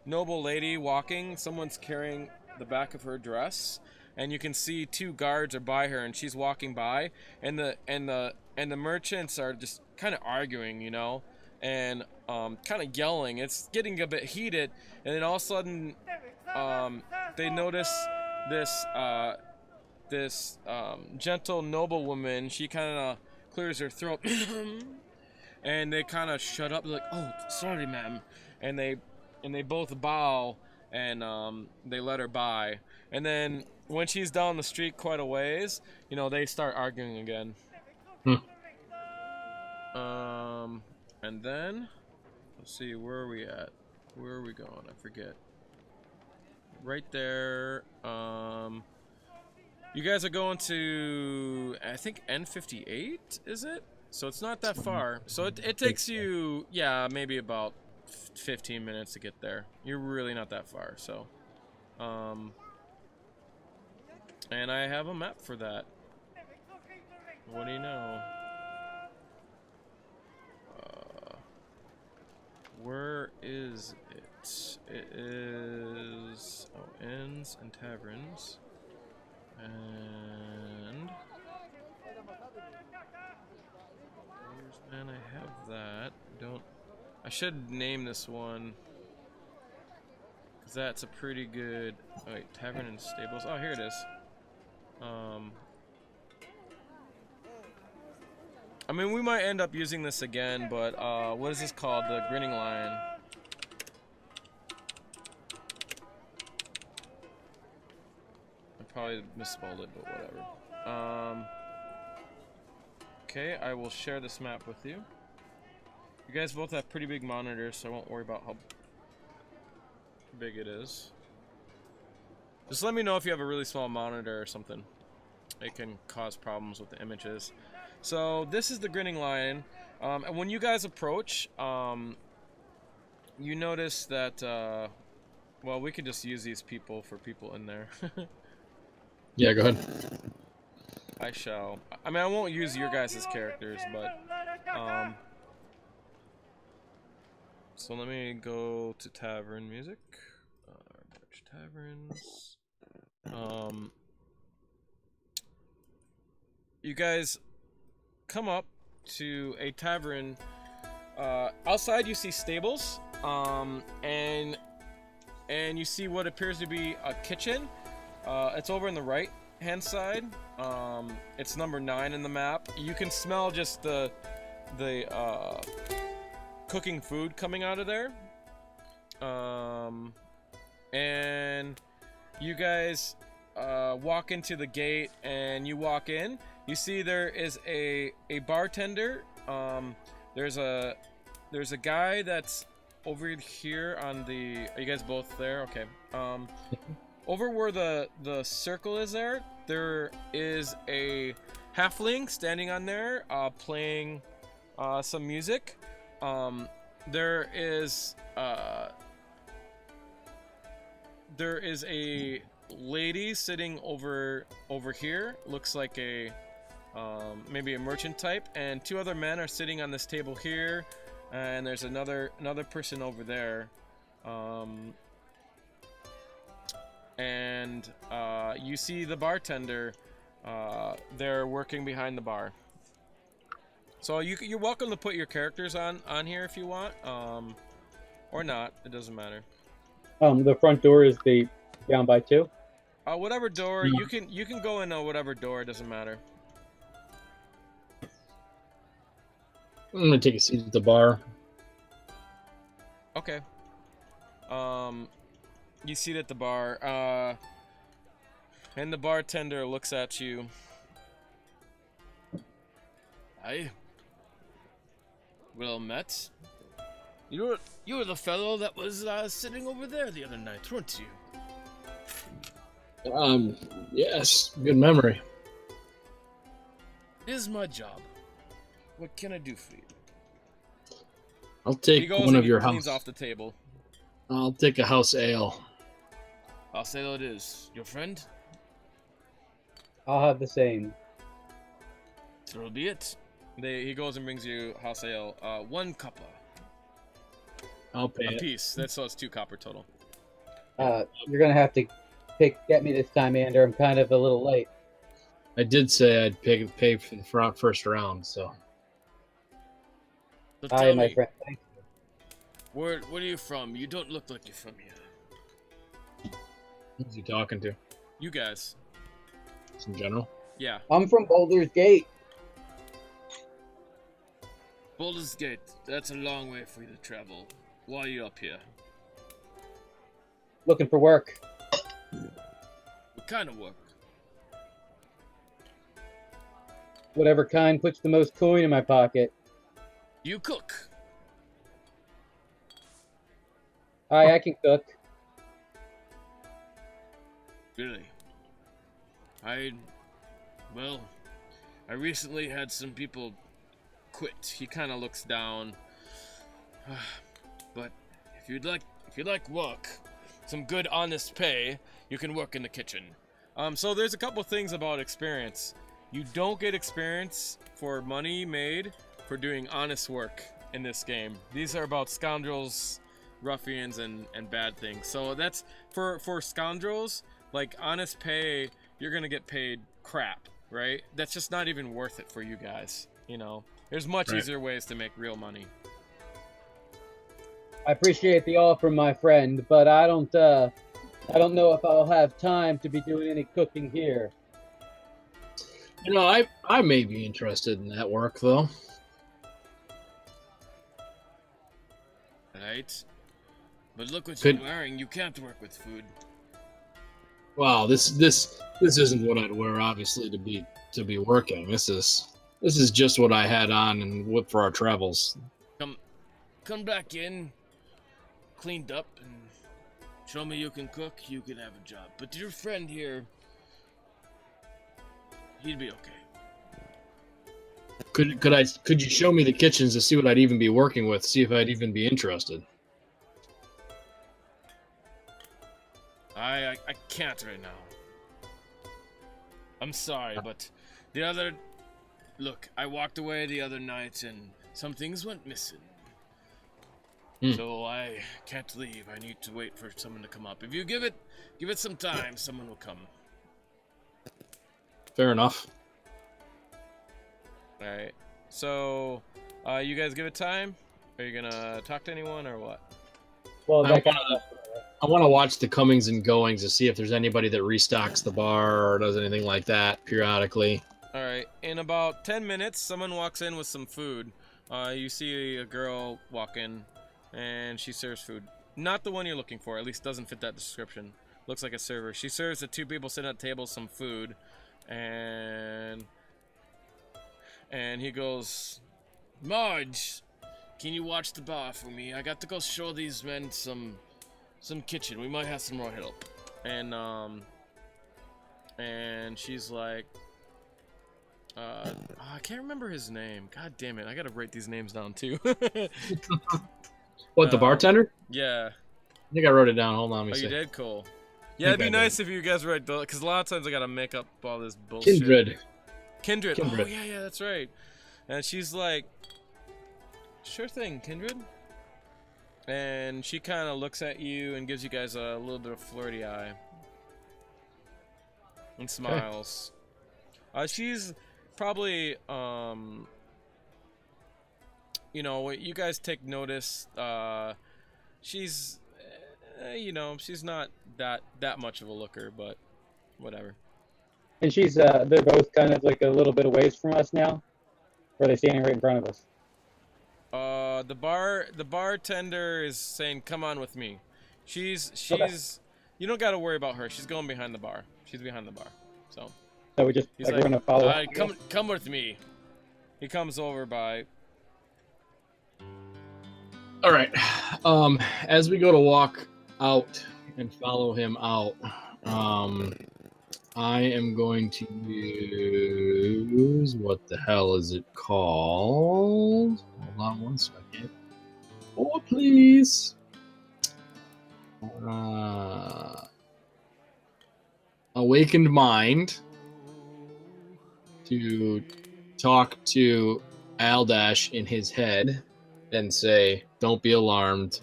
noble lady walking. Someone's carrying the back of her dress, and you can see 2 guards are by her, and she's walking by, and the merchants are just kind of arguing, you know, and kind of yelling. It's getting a bit heated, and then all of a sudden they notice this gentle noblewoman. She kind of clears her throat and they kind of shut up, like, oh, sorry ma'am, and they both bow, and they let her by. And then when she's down the street quite a ways, you know, they start arguing again. And then let's see, where are we at? Where are we going? I forget. Right there. You guys are going to, I think, N58, is it? So it's not that far. So it takes you, yeah, maybe about 15 minutes to get there. You're really not that far. So, and I have a map for that. What do you know? Where is it? It is, oh, inns and taverns. And man, I have that. I should name this one, because that's a pretty good. Oh, wait, tavern and stables. Oh, here it is. I mean, we might end up using this again, but what is this called? The Grinning Lion. Probably misspelled it, but whatever. Okay, I will share this map with you. You guys both have pretty big monitors, so I won't worry about how big it is. Just let me know if you have a really small monitor or something. It can cause problems with the images. So this is the Grinning Lion, and when you guys approach, you notice that, well, we could just use these people for people in there. Yeah, go ahead. I shall. I mean, I won't use your guys' characters, but so let me go to tavern music. Taverns. You guys come up to a tavern. Outside, you see stables, and you see what appears to be a kitchen. It's over on the right hand side. It's number 9 in the map. You can smell just the cooking food coming out of there. And you guys walk into the gate, and you walk in. You see there is a bartender. There's a guy that's over here on the. Are you guys both there? Okay. Over where the circle is, there is a halfling standing on there, playing some music. There is a lady sitting over here. Looks like a maybe a merchant type, and 2 other men are sitting on this table here, and there's another person over there. And you see the bartender. They're working behind the bar. So you're welcome to put your characters on here if you want, or not. It doesn't matter. The front door is the down by 2. Whatever door you can go in. Whatever door, it doesn't matter. I'm gonna take a seat at the bar. Okay. You seat at the bar, and the bartender looks at you. Hi. Well met. You were the fellow that was sitting over there the other night, weren't you? Yes. Good memory. It is my job. What can I do for you? I'll take one of your cleans house. off the table. I'll take a house ale. House ale it is. Your friend? I'll have the same. So be it. He goes and brings you house ale. 1 copper. I'll pay A it. piece. So it's 2 copper total. You're gonna have to get me this time, Ander. I'm kind of a little late. I did say I'd pay for the first round, so. So Hi, tell my me, friend. Thank you. where are you from? You don't look like you're from here. Who's he talking to? You guys. Just in general? Yeah. I'm from Boulder's Gate. Baldur's Gate. That's a long way for you to travel. Why are you up here? Looking for work. What kind of work? Whatever kind puts the most coin in my pocket. You cook. Hi, I can cook. Really? I recently had some people quit. He kind of looks down. But if you'd like work, some good honest pay, you can work in the kitchen. So there's a couple things about experience. You don't get experience for money made for doing honest work in this game. These are about scoundrels, ruffians, and bad things. So that's for scoundrels, like honest pay, you're gonna get paid crap, right? That's just not even worth it for you guys, you know? There's much easier ways to make real money. I appreciate the offer, my friend, but I don't know if I'll have time to be doing any cooking here. You know, I may be interested in that work, though. Right? But look what you're wearing. You can't work with food. Wow, this isn't what I'd wear, obviously, to be working. This is just what I had on and for our travels. Come back in, cleaned up, and show me you can cook. You can have a job. But your friend here, he'd be okay. Could you show me the kitchens to see what I'd even be working with? See if I'd even be interested. I can't right now. I'm sorry, but look, I walked away the other night and some things went missing. So I can't leave. I need to wait for someone to come up. If you give it some time, someone will come. Fair enough. All right. So, you guys give it time? Are you gonna talk to anyone or what? Well, I want to watch the comings and goings to see if there's anybody that restocks the bar or does anything like that periodically. All right. In about 10 minutes, someone walks in with some food. You see a girl walk in, and she serves food. Not the one you're looking for. At least doesn't fit that description. Looks like a server. She serves the 2 people sitting at tables some food, and he goes, "Marge, can you watch the bar for me? I got to go show these men some kitchen. We might have some more help." And she's like, I can't remember his name. God damn it! I gotta write these names down too. What, the bartender? Yeah. I think I wrote it down. Hold on, let me see. You did? Cool. Yeah, it'd be nice if you guys write, because a lot of times I gotta make up all this bullshit. Kindred. Oh, yeah, that's right. And she's like, "Sure thing, Kindred." And she kind of looks at you and gives you guys a little bit of flirty eye. And smiles. She's probably, you know, you guys take notice. She's, you know, she's not that much of a looker, but whatever. And she's, they're both kind of like a little bit away from us now? Or are they standing right in front of us? The bartender is saying, "Come on with me." She's okay. You don't got to worry about her. She's going behind the bar. She's behind the bar. So we just, he's like, we're gonna follow. Come with me. He comes over by. All right. As we go to walk out and follow him out, I am going to use, what the hell is it called? Hold on one second. Oh, please. Awakened Mind to talk to Aldash in his head and say, "Don't be alarmed.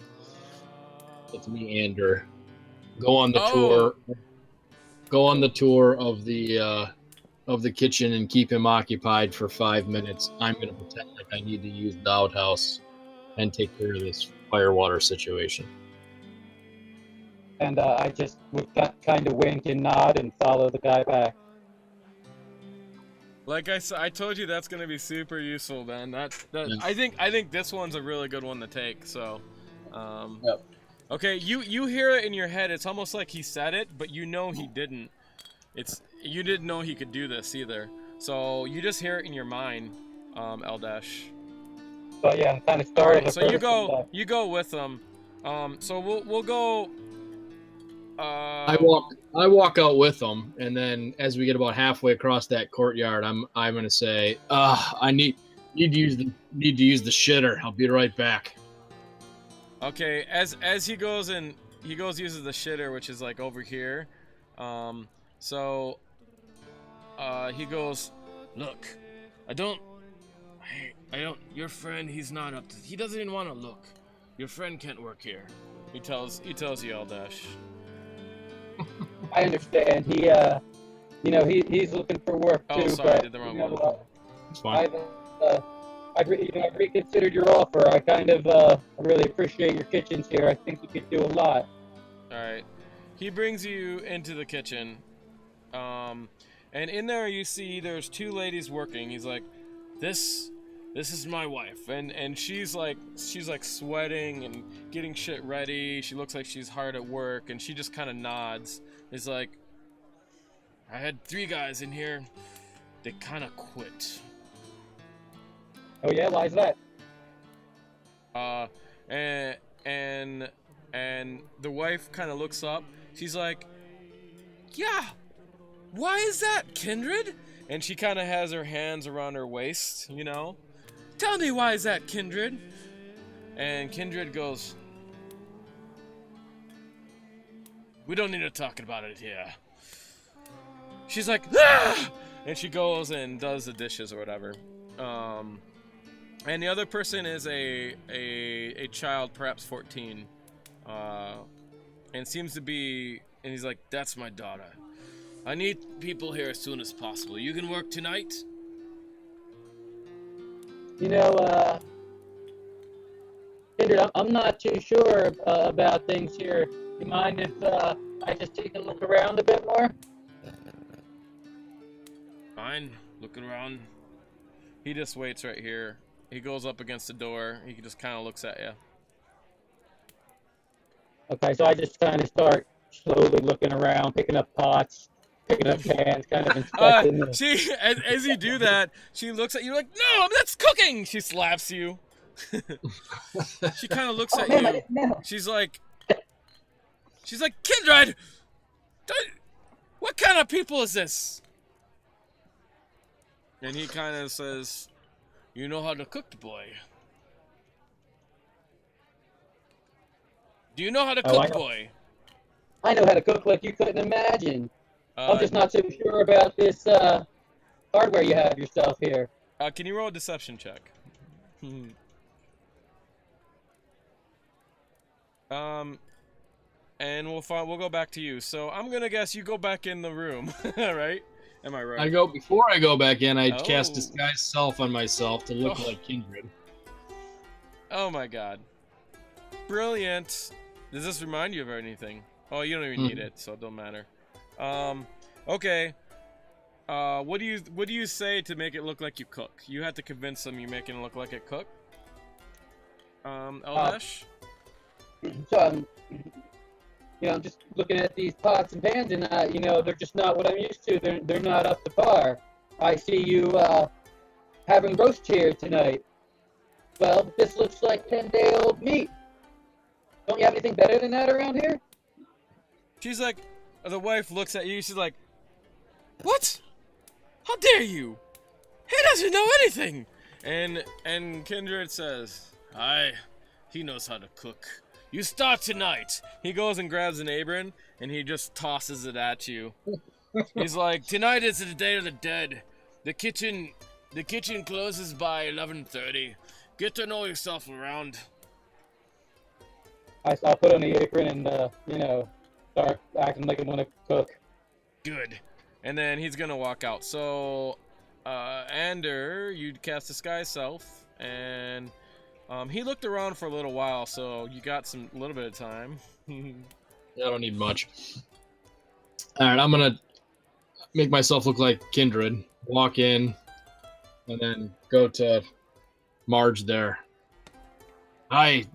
It's me, Ander. Go on the tour. Go on the tour of the kitchen and keep him occupied for 5 minutes. I'm going to pretend like I need to use the outhouse and take care of this firewater situation." And I just would kind of wink and nod and follow the guy back. Like I told you, that's gonna be super useful, man. Yeah. I think this one's a really good one to take. So, Yep. okay, you hear it in your head. It's almost like he said it, but you know he didn't. You didn't know he could do this either. So you just hear it in your mind, Eldash. But yeah, I'm kind of startled. Right, so you go with them. So we'll go. I walk out with them, and then as we get about halfway across that courtyard, I'm gonna say, I need to use the shitter. I'll be right back. Okay, as he goes uses the shitter, which is like over here. So he goes, "Look, I don't. Your friend, he doesn't even want to look. Your friend can't work here." He tells you, Eldash. I understand. He's looking for work too. Oh, sorry, I but, did the wrong one. It's fine. I've reconsidered your offer. I kind of really appreciate your kitchens here. I think you could do a lot. All right. He brings you into the kitchen, and in there you see there's two ladies working. He's like, "This is my wife," and she's like sweating and getting shit ready. She looks like she's hard at work, and she just kind of nods. He's like, "I had 3 guys in here. They kind of quit." Oh yeah, why is that? And the wife kind of looks up. She's like, "Yeah, why is that, Kindred?" And she kind of has her hands around her waist, you know. "Tell me, why is that, Kindred?" And Kindred goes, "We don't need to talk about it here." She's like, "Ah!" And she goes and does the dishes or whatever. And the other person is a child, perhaps 14, and seems to be. And he's like, "That's my daughter. I need people here as soon as possible. You can work tonight?" Kindred, I'm not too sure about things here. Do you mind if I just take a look around a bit more? Fine. Looking around. He just waits right here. He goes up against the door. He just kind of looks at you. Okay, so I just kind of start slowly looking around, picking up pots, picking up pans, kind of inspecting them. As you do that, she looks at you like, "No, that's cooking!" She slaps you. She kind of looks at you. No. She's like, "Kindred! What kind of people is this?" And he kind of says, "You know how to cook, boy. Do you know how to cook, boy?" I know how to cook like you couldn't imagine. I'm just not so sure about this hardware you have yourself here. Can you roll a deception check? And we'll go back to you. So I'm gonna guess you go back in the room, right? Am I right? Before I go back in, I cast disguise self on myself to look like Kindred. Oh my god. Brilliant. Does this remind you of anything? Oh, you don't even need it, so it don't matter. Okay. What do you say to make it look like you cook? You have to convince them you're making it look like it cook. Eldash? So I'm just looking at these pots and pans, and they're just not what I'm used to. They're not up to par. I see you having roast here tonight. Well, this looks like 10-day-old meat. Don't you have anything better than that around here? She's like, the wife looks at you. She's like, "What? How dare you? He doesn't know anything." And Kindred says, he knows how to cook. You start tonight." He goes and grabs an apron, and he just tosses it at you. He's like, "Tonight is the Day of the Dead. The kitchen The kitchen closes by 11:30. Get to know yourself around. I'll put on the apron and, start acting like I want to cook. Good. And then he's gonna walk out. So, Ander, you'd cast Disguise Self, and he looked around for a little while, so you got a little bit of time. I don't need much. All right, I'm gonna make myself look like Kindred, walk in, and then go to Marge there. Hi,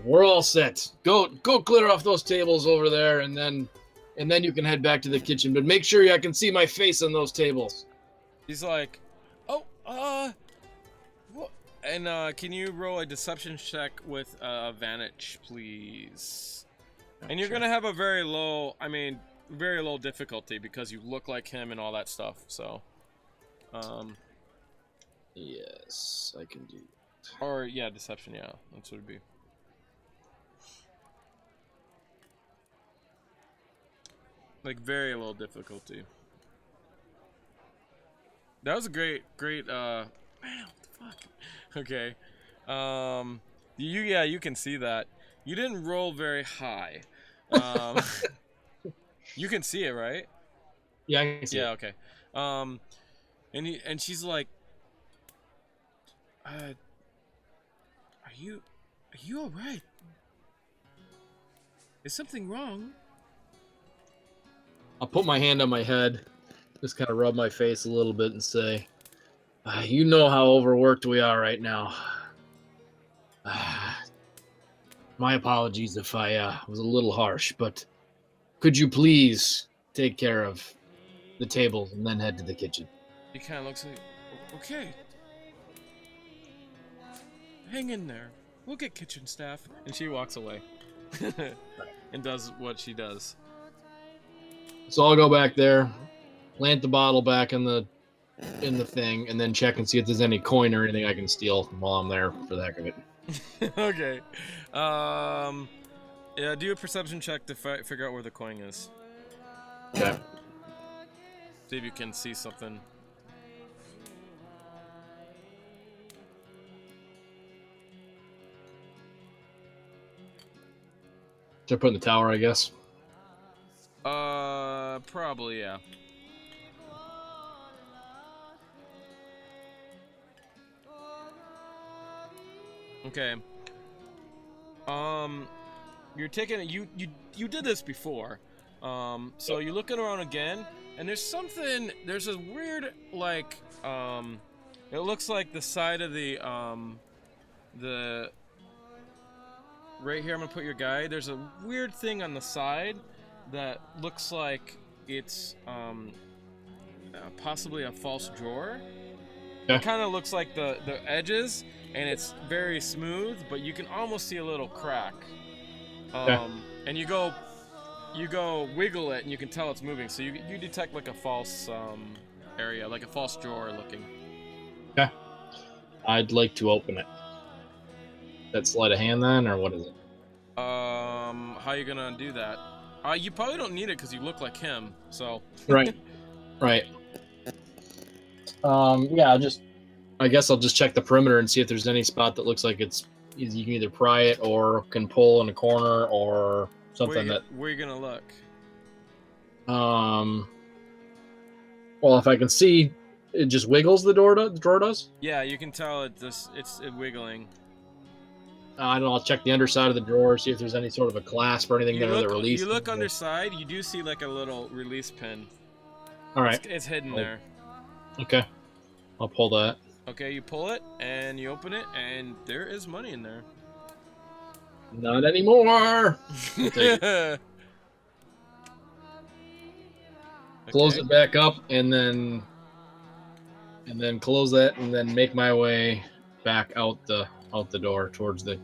we're all set. Go clear off those tables over there, and then you can head back to the kitchen. But make sure I can see my face on those tables. He's like, oh, what? And can you roll a deception check with advantage, please? And you're gonna have a very low difficulty because you look like him and all that stuff. So, yes, I can do. Or, yeah, deception, yeah. That's what it'd be. Like, very low difficulty. That was a great, man, what the fuck? Okay. You can see that. You didn't roll very high. You can see it, right? Yeah, I can see it. Yeah, okay. And she's like, Are you all right? Is something wrong? I'll put my hand on my head, just kind of rub my face a little bit and say, you know how overworked we are right now. My apologies if I was a little harsh, but could you please take care of the tables and then head to the kitchen? He kind of looks like, okay. Hang in there. We'll get kitchen staff. And she walks away. And does what she does. So I'll go back there, plant the bottle back in the thing, and then check and see if there's any coin or anything I can steal while I'm there for the heck of it. Okay. Yeah, do a perception check to figure out where the coin is. Okay. See if you can see something. Should I put in the tower, I guess? Probably, yeah. Okay. You're taking it. You did this before. So you're looking around again, and there's a weird, like, it looks like the side of the right here, I'm gonna put your guide. There's a weird thing on the side that looks like it's possibly a false drawer. Yeah. It kind of looks like the edges, and it's very smooth, but you can almost see a little crack. And you go wiggle it, and you can tell it's moving. So you detect like a false area, like a false drawer looking. Yeah. I'd like to open it. That sleight of hand then, or what is it? How you gonna do that? You probably don't need it because you look like him. So. Right. Right. Yeah. I guess I'll just check the perimeter and see if there's any spot that looks like you can either pry it or can pull in a corner or something where you gonna look? Well, if I can see, it just wiggles. The drawer does. Yeah, you can tell it's wiggling. I don't know. I'll check the underside of the drawer, see if there's any sort of a clasp or anything there that release. You look underside. You do see like a little release pin. All right. It's hidden there. Okay. I'll pull that. Okay, you pull it and you open it, and there is money in there. Not anymore. Close it back up, and then close that, and then make my way back out the door towards the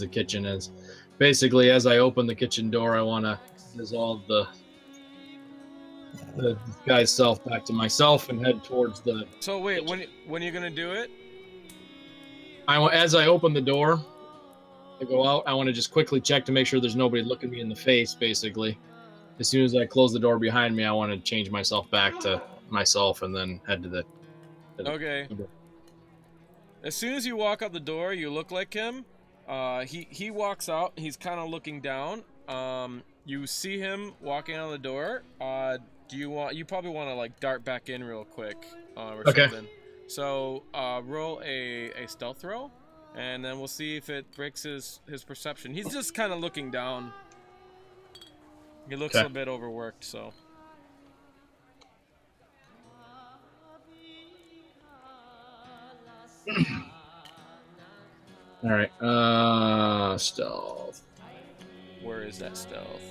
kitchen. As basically, as I open the kitchen door, I want to dissolve the guy's self back to myself and head towards the. So wait, when are you gonna do it? As I open the door to go out, I want to just quickly check to make sure there's nobody looking me in the face. Basically, as soon as I close the door behind me, I want to change myself back to myself and then head to the Okay. As soon as you walk out the door, you look like him. He walks out. He's kind of looking down. You see him walking out the door. You probably want to like dart back in real quick, or something. So roll a stealth roll, and then we'll see if it breaks his perception. He's just kind of looking down. He looks a bit overworked, so. All right. Stealth. Where is that stealth?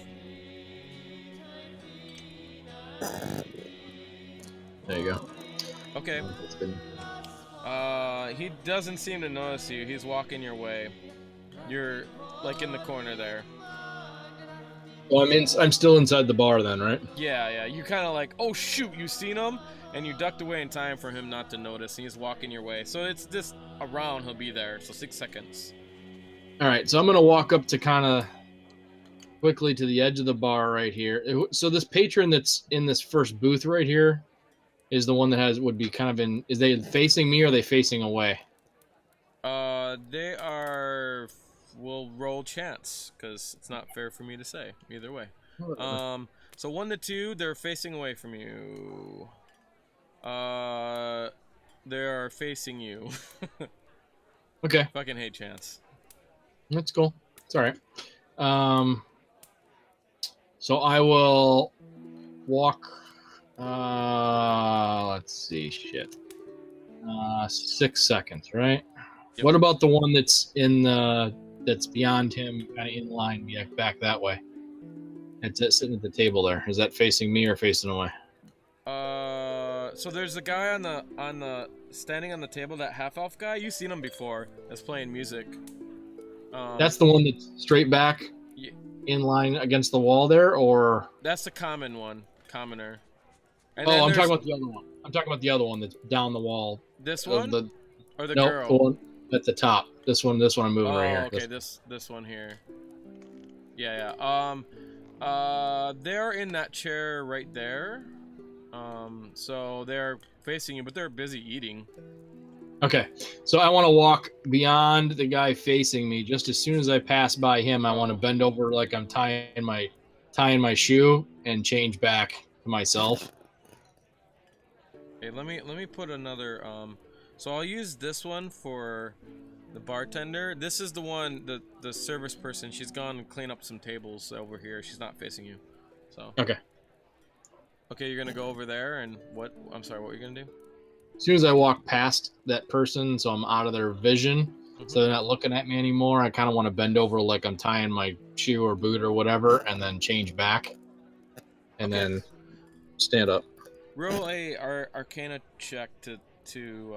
There you go. Okay. He doesn't seem to notice you. He's walking your way. You're like in the corner there. Well, I'm still inside the bar then, right? Yeah. You kind of like, oh shoot, you seen him, and you ducked away in time for him not to notice. And he's walking your way. So it's just around. He'll be there. So 6 seconds. All right. So I'm gonna walk up to kind of quickly to the edge of the bar right here. So this patron that's in this first booth right here is the one that would be kind of in. Is they facing me or are they facing away? They are. We'll roll chance because it's not fair for me to say either way. So 1 to 2, they're facing away from you. They are facing you. Okay. Fucking hate chance. That's cool. It's all right. So I will walk. Let's see. Shit. 6 seconds, right? Yep. What about the one that's that's beyond him, kind of in line, back that way? It's sitting at the table there. Is that facing me or facing away? So there's a guy on the standing on the table, that half elf guy. You've seen him before. That's playing music. That's the one that's straight back, in line against the wall there, or that's the commoner. And I'm talking about the other one. I'm talking about the other one that's down the wall. This one, or the nope, girl? The one at the top. This one I'm moving right here. Okay, this one here. Yeah. They're in that chair right there. So they're facing you, but they're busy eating. Okay, so I want to walk beyond the guy facing me. Just as soon as I pass by him, I want to bend over like I'm tying my shoe and change back to myself. Okay, let me put another. So I'll use this one for the bartender. This is the one, the service person. She's gone and clean up some tables over here. She's not facing you. So. Okay, you're gonna go over there and what? I'm sorry, what were you gonna do? As soon as I walk past that person, so I'm out of their vision, so they're not looking at me anymore, I kind of want to bend over like I'm tying my shoe or boot or whatever, and then change back, and then stand up. Roll a Arcana check to do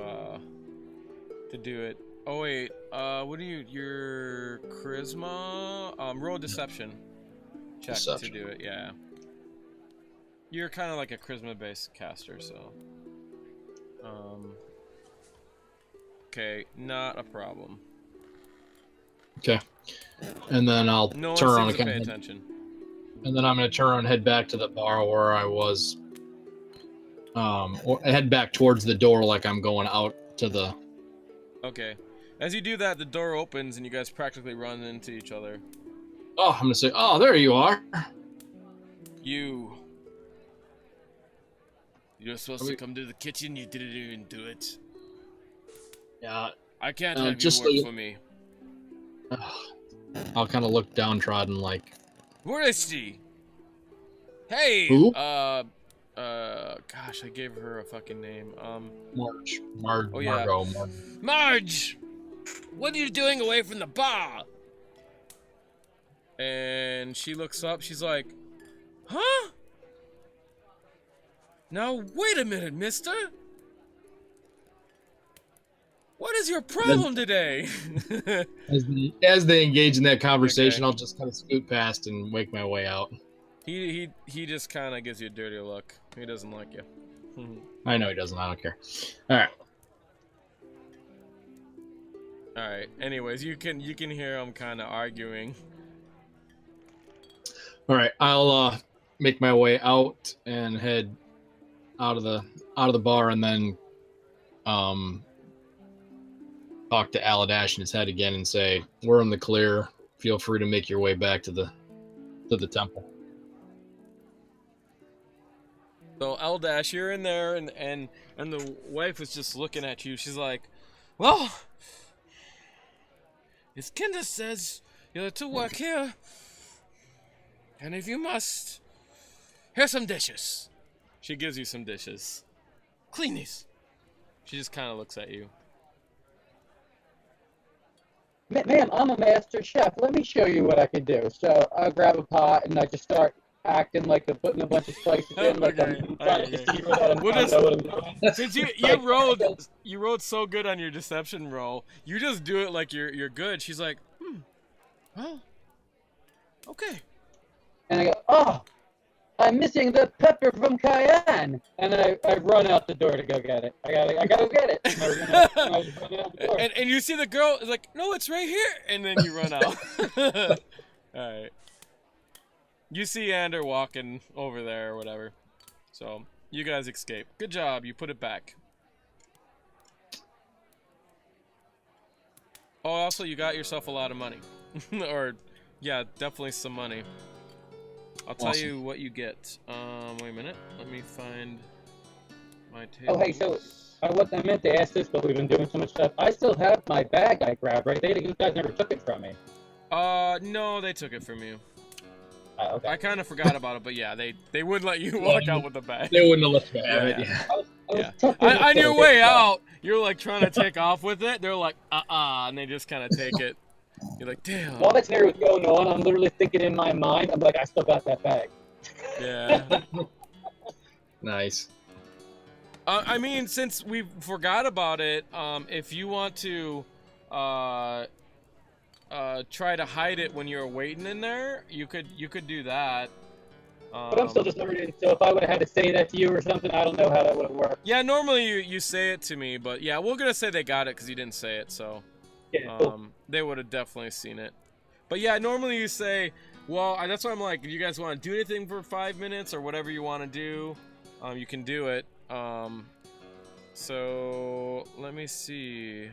it. Oh wait, what are your charisma? Roll a deception check to do it. Yeah. You're kind of like a charisma-based caster, so. Okay, not a problem. Okay, and then I'll turn around and pay attention. And then I'm going to turn around and head back to the bar where I was. Or head back towards the door like I'm going out to the. Okay, as you do that, the door opens and you guys practically run into each other. Oh, I'm going to say, oh, there you are. You're supposed to come to the kitchen. You didn't even do it. Yeah. I can't have you work for me. I'll kind of look downtrodden like. Where is she? Hey. Who? Gosh, I gave her a fucking name. Marge. Oh yeah. Marge. What are you doing away from the bar? And she looks up. She's like, huh? Now, wait a minute, mister. What is your problem today? as they engage in that conversation, I'll just kind of scoot past and make my way out. He just kind of gives you a dirty look. He doesn't like you. I know he doesn't. I don't care. All right. Anyways, you can hear him kind of arguing. All right. I'll make my way out and head out of the bar, and then talk to Aladash in his head again and say, "We're in the clear. Feel free to make your way back to the temple." So Eldash, you're in there, and the wife was just looking at you. She's like, "Well, his Kinder says you're to work here, and if you must, here's some dishes." She gives you some dishes. Clean these. She just kind of looks at you. Ma'am, I'm a master chef. Let me show you what I can do. So I grab a pot and I just start acting like I'm putting a bunch of spices in, like I'm trying to deceive her that I know what I'm doing. Since you rolled so good on your deception roll, you just do it like you're good. She's like, well, okay. And I go, oh, I'm missing the pepper from Cayenne. And then I run out the door to go get it. I gotta go get it. And I run out the door. And you see the girl is like, no, it's right here. And then you run out. All right. You see Ander walking over there or whatever. So you guys escape. Good job. You put it back. Oh, also you got yourself a lot of money. Or, yeah, definitely some money. I'll tell you what you get. Wait a minute. Let me find my table. Oh, hey, so I meant to ask this, but we've been doing so much stuff. I still have my bag I grabbed, right? You guys never took it from me. No, they took it from you. Okay. I kind of forgot about it, but yeah, they wouldn't let you walk out with the bag. They wouldn't have let you have it. Yeah. On your way out, you're like trying to take off with it. They're like, and they just kind of take it. You're like, damn. While that scenario was going on, I'm literally thinking in my mind, I'm like, I still got that bag. Yeah. Nice. I mean, since we forgot about it, if you want to try to hide it when you're waiting in there, you could do that. But I'm still just learning, so if I would have had to say that to you or something, I don't know how that would have worked. Yeah, normally you say it to me, but yeah, we're gonna say they got it because you didn't say it, so Yeah, cool. they would have definitely seen it. But yeah, normally you say, well, that's why I'm like, if you guys want to do anything for 5 minutes or whatever you want to do, you can do it. So let me see.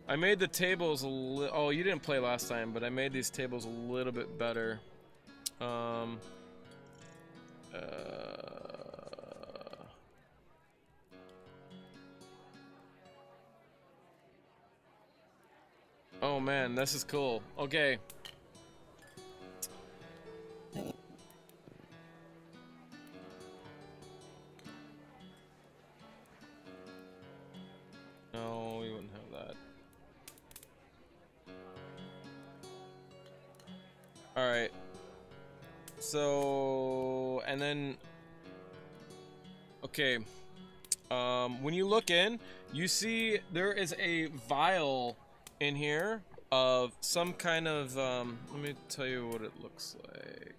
I made the tables oh, you didn't play last time, but I made these tables a little bit better. Oh man, this is cool. Okay. No, we wouldn't have that. Alright. So, and then, okay. When you look in, you see there is a vial in here of some kind of, let me tell you what it looks like.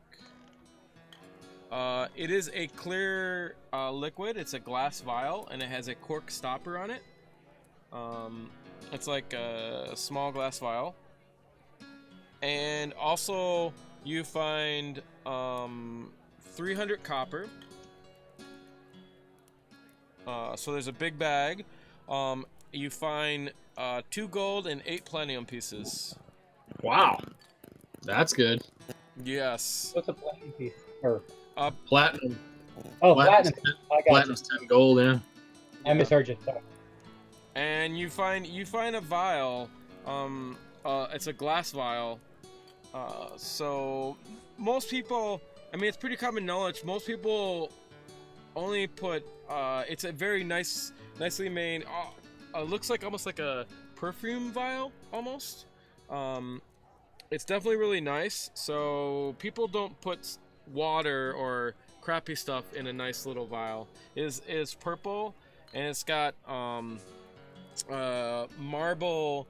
It is a clear liquid. It's a glass vial, and it has a cork stopper on it. It's like a small glass vial. And also, you find 300 copper. So there's a big bag. You find 2 gold and 8 platinum pieces. Wow, that's good. Yes. What's a platinum piece? Or Platinum. oh, platinum. I got Platinum's 10 gold. Yeah. I misheard you. Sorry. And you find a vial. It's a glass vial. So most people, I mean, it's pretty common knowledge. Most people only put. It's a very nicely made. Looks like almost like a perfume vial, almost. It's definitely really nice. So people don't put water or crappy stuff in a nice little vial. It is purple, and it's got marble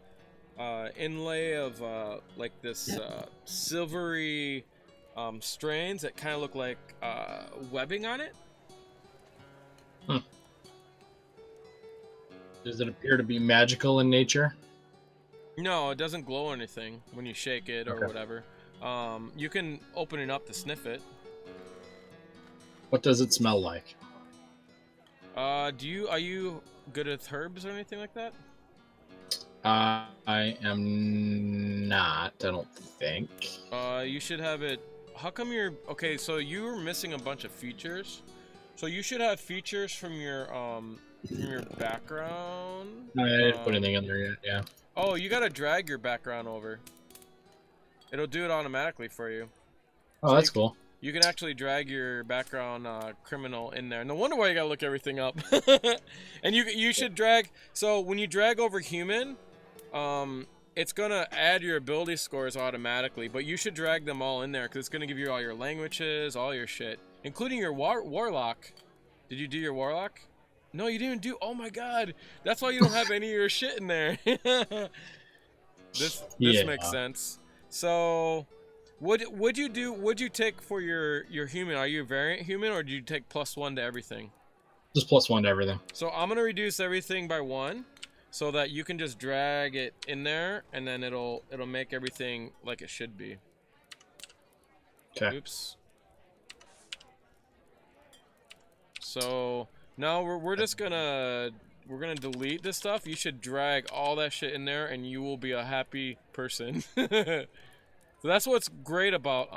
inlay of like this silvery strands that kind of look like webbing on it. Does it appear to be magical in nature? No, it doesn't glow or anything when you shake it or whatever. You can open it up to sniff it. What does it smell like? Are you good with herbs or anything like that? I am not. I don't think. You should have it. How come you're okay? So you were missing a bunch of features. So you should have features from your background. I didn't put anything in there yet. Yeah. Oh, you gotta drag your background over. It'll do it automatically for you. Oh, So that's cool. You can actually drag your background criminal in there. No wonder why you gotta look everything up. And you should drag. So when you drag over human, it's gonna add your ability scores automatically. But you should drag them all in there because it's gonna give you all your languages, all your shit, including your warlock. Did you do your warlock? No, you didn't do. Oh my god, that's why you don't have any of your shit in there. This makes sense. So. Would you do? Would you take for your human? Are you a variant human, or do you take +1 to everything? Just +1 to everything. So I'm gonna reduce everything by 1, so that you can just drag it in there, and then it'll make everything like it should be. Okay. Oops. So now we're just gonna delete this stuff. You should drag all that shit in there, and you will be a happy person. So that's what's great about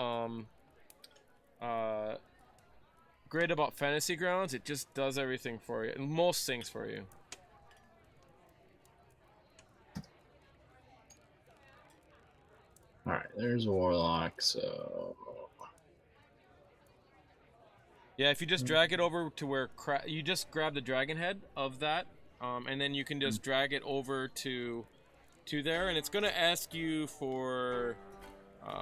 Fantasy Grounds. It just does everything for you, and most things for you. All right, there's Warlock. So yeah, if you just drag it over to where you just grab the dragon head of that, and then you can just drag it over to there, and it's gonna ask you for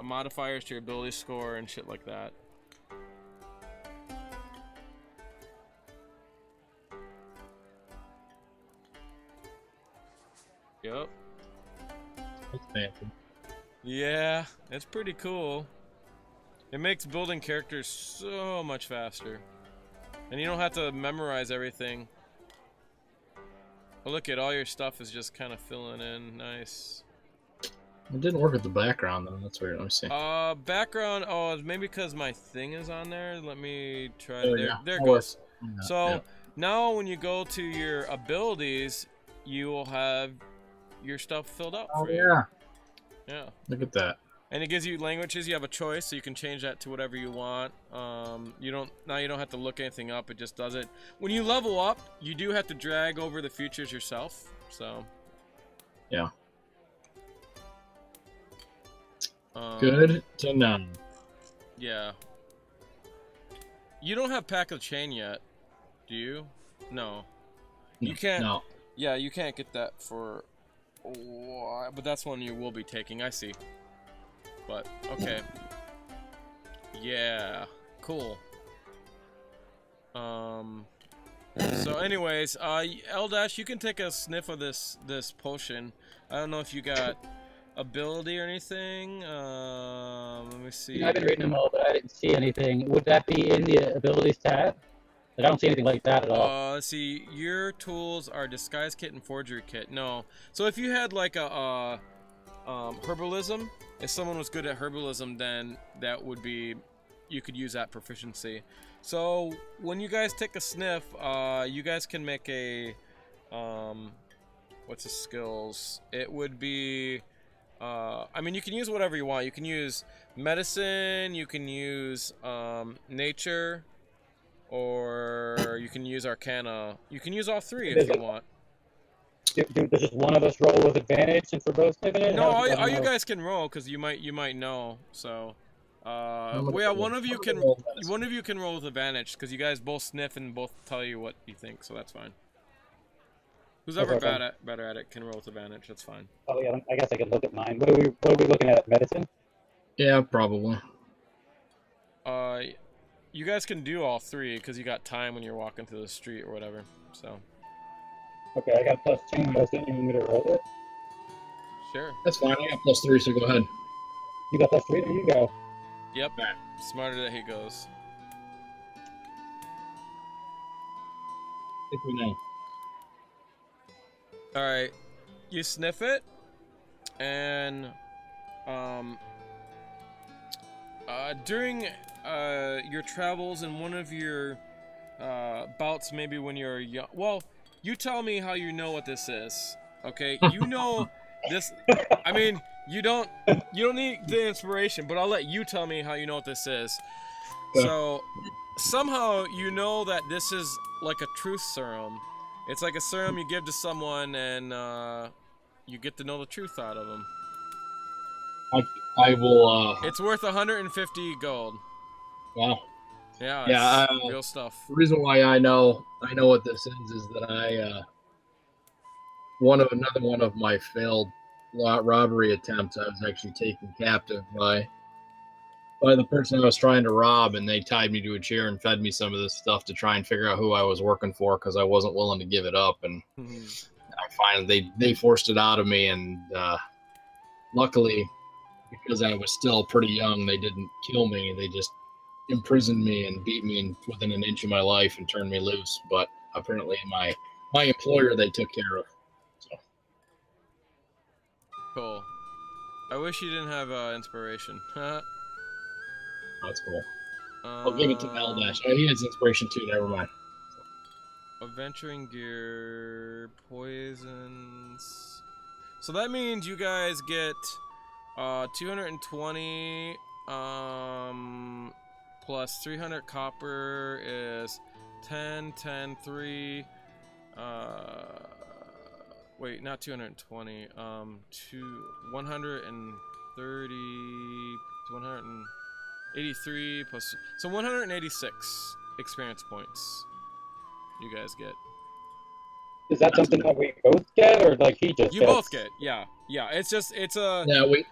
modifiers to your ability score and shit like that. Yep. that's fancy. Yeah, it's pretty cool. It makes building characters so much faster. And you don't have to memorize everything. Oh, look at all your stuff is just kind of filling in. Nice. It didn't work with the background though. That's weird. Let me see. Background. Oh, maybe because my thing is on there. Let me try. There it Or- goes. So now when you go to your abilities, you will have your stuff filled out for you. Yeah. Yeah. Look at that. And it gives you languages. You have a choice, so you can change that to whatever you want. You don't have to look anything up. It just does it. When you level up, you do have to drag over the features yourself. So. Yeah. Good to know. Yeah. You don't have Pack of Chain yet, do you? No. You can't. No. Yeah, you can't get that for. But that's one you will be taking. I see. But okay. Yeah. Cool. So, anyways, L-Dash, you can take a sniff of this potion. I don't know if you got ability or anything. Let me see. I've been reading them all, but I didn't see anything. Would that be in the abilities tab? I don't see anything like that at all. Let's see. Your tools are disguise kit and forgery kit. No. So if you had like a herbalism, if someone was good at herbalism, then that would be, you could use that proficiency. So when you guys take a sniff, you guys can make a what's the skills? It would be. I mean, you can use whatever you want. You can use medicine, you can use nature, or you can use arcana. You can use all three if you want. Does just one of us roll with advantage since we're both sniffing it? No, all you guys can roll because you might know. So, well, yeah, one of you can roll with advantage because you guys both sniff and both tell you what you think. So that's fine. Who's ever better at it can roll with advantage. That's fine. Oh yeah, I guess I could look at mine. What are we looking at? Medicine? Yeah, probably. You guys can do all three because you got time when you're walking through the street or whatever. So. Okay, I got +2. Medicine. You want me to roll it? Sure. That's fine. I got +3, so go ahead. You got +3. There you go. Yep. Smarter that he goes. I think we know. All right, you sniff it, and during your travels and one of your bouts, maybe when you're young. Well, you tell me how you know what this is. Okay, you know this. I mean, you don't need the inspiration, but I'll let you tell me how you know what this is. So somehow you know that this is like a truth serum. It's like a serum you give to someone, and you get to know the truth out of them. I will. It's worth 150 gold. Wow. Yeah, it's real stuff. The reason why I know what this is that another one of my failed robbery attempts, I was actually taken captive by the person I was trying to rob, and they tied me to a chair and fed me some of this stuff to try and figure out who I was working for, because I wasn't willing to give it up. And I finally they forced it out of me, and luckily, because I was still pretty young, they didn't kill me. They just imprisoned me and beat me within an inch of my life and turned me loose. But apparently my employer they took care of. So. Cool. I wish you didn't have inspiration. That's cool. I'll give it to Eldash. Oh, he has inspiration too. Never mind. Adventuring gear, poisons. So that means you guys get 220 plus 300 copper is 10, 10, 3. Wait, not 220. 130, 183 plus. So 186 experience points. You guys get. Is that something that we both get, or like he just? You both get. Yeah. It's a. Yeah. Wait.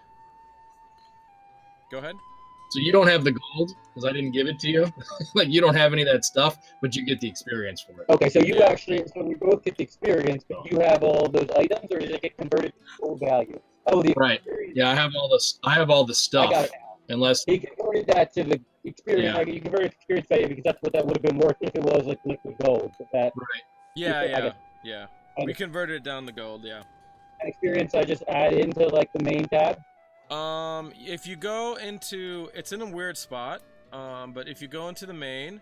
Go ahead. So you don't have the gold because I didn't give it to you. Like you don't have any of that stuff, but you get the experience for it. Okay, so you actually, so we both get the experience, but you have all those items, or does it get converted to full value? Oh, the right. experience. Yeah, I have all this. I have all the stuff. I got it now. Unless he converted that to the experience, like you converted to experience value because that's what that would have been worth if it was like liquid gold. But that. Right. Yeah. We converted it down to gold. Yeah. An experience I just add into like the main tab. If you go into, it's in a weird spot, but if you go into the main,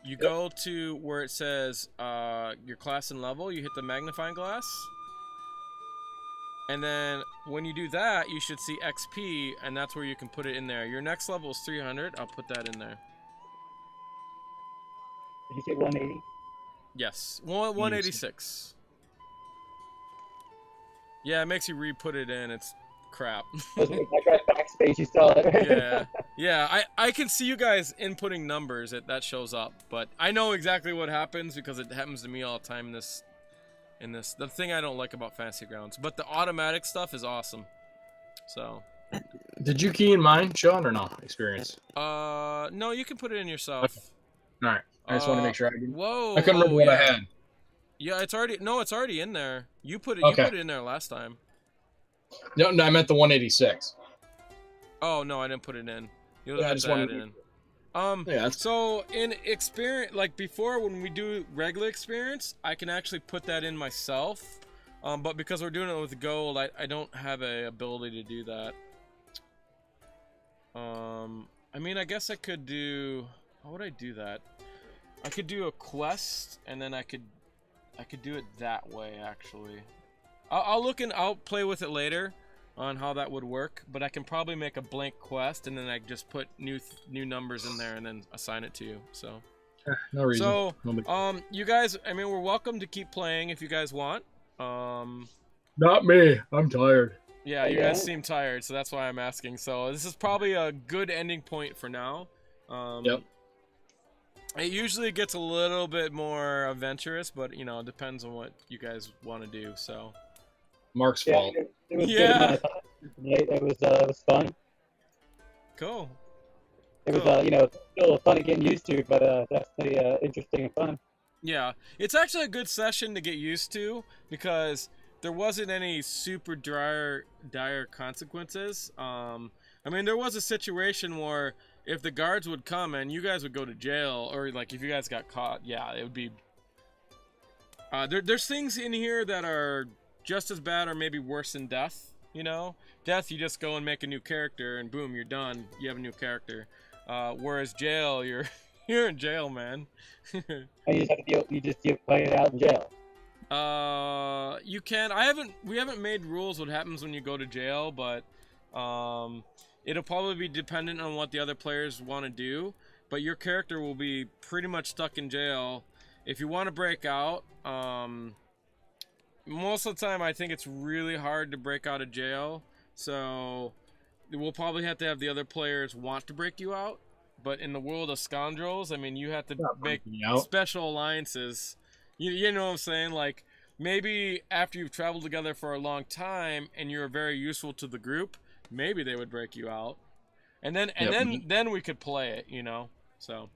you go to where it says, your class and level, you hit the magnifying glass, and then when you do that, you should see XP, and that's where you can put it in there. Your next level is 300, I'll put that in there. Did you say 180? Yes, 186. Yeah, it makes you re-put it in, it's crap. I tried backspace, you saw it. yeah. I can see you guys inputting numbers that shows up, but I know exactly what happens because it happens to me all the time in this. The thing I don't like about Fantasy Grounds, but the automatic stuff is awesome. So. Did you key in mine, Sean, or no? Experience. No, you can put it in yourself. Okay. All right. I just want to make sure I did. Whoa. I couldn't remember what I had. Yeah, it's already in there. You put it. Okay. You put it in there last time. No, I meant the 186. Oh no, I didn't put it in. You'll Yeah, I have just to add wanted it in. Yeah, So in experience, like before when we do regular experience, I can actually put that in myself. But because we're doing it with gold, I don't have a ability to do that. I mean, I guess I could do. How would I do that? I could do a quest, and then I could do it that way actually. I'll play with it later on how that would work, but I can probably make a blank quest and then I just put new numbers in there and then assign it to you. So no reason. So you guys, I mean, we're welcome to keep playing if you guys want. Not me. I'm tired. Yeah, you guys seem tired, so that's why I'm asking. So this is probably a good ending point for now. Yep. It usually gets a little bit more adventurous, but you know, it depends on what you guys want to do. So Mark's fault. It was it was fun. Cool. It was you know, still fun to get used to, but definitely interesting and fun. Yeah, it's actually a good session to get used to because there wasn't any super dire consequences. I mean, there was a situation where if the guards would come and you guys would go to jail, or like if you guys got caught, yeah, it would be. There's things in here that are just as bad or maybe worse than death. You know, death, you just go and make a new character and boom, you're done. You have a new character. Whereas jail, you're in jail, man. And you just have to deal. You just play it out in jail. You can. We haven't made rules what happens when you go to jail, but it'll probably be dependent on what the other players want to do. But your character will be pretty much stuck in jail. If you want to break out, most of the time I think it's really hard to break out of jail. So we'll probably have to have the other players want to break you out. But in the world of Scoundrels, I mean, you have to make special alliances. You know what I'm saying? Like, maybe after you've traveled together for a long time and you're very useful to the group, maybe they would break you out. And then we could play it, you know? So.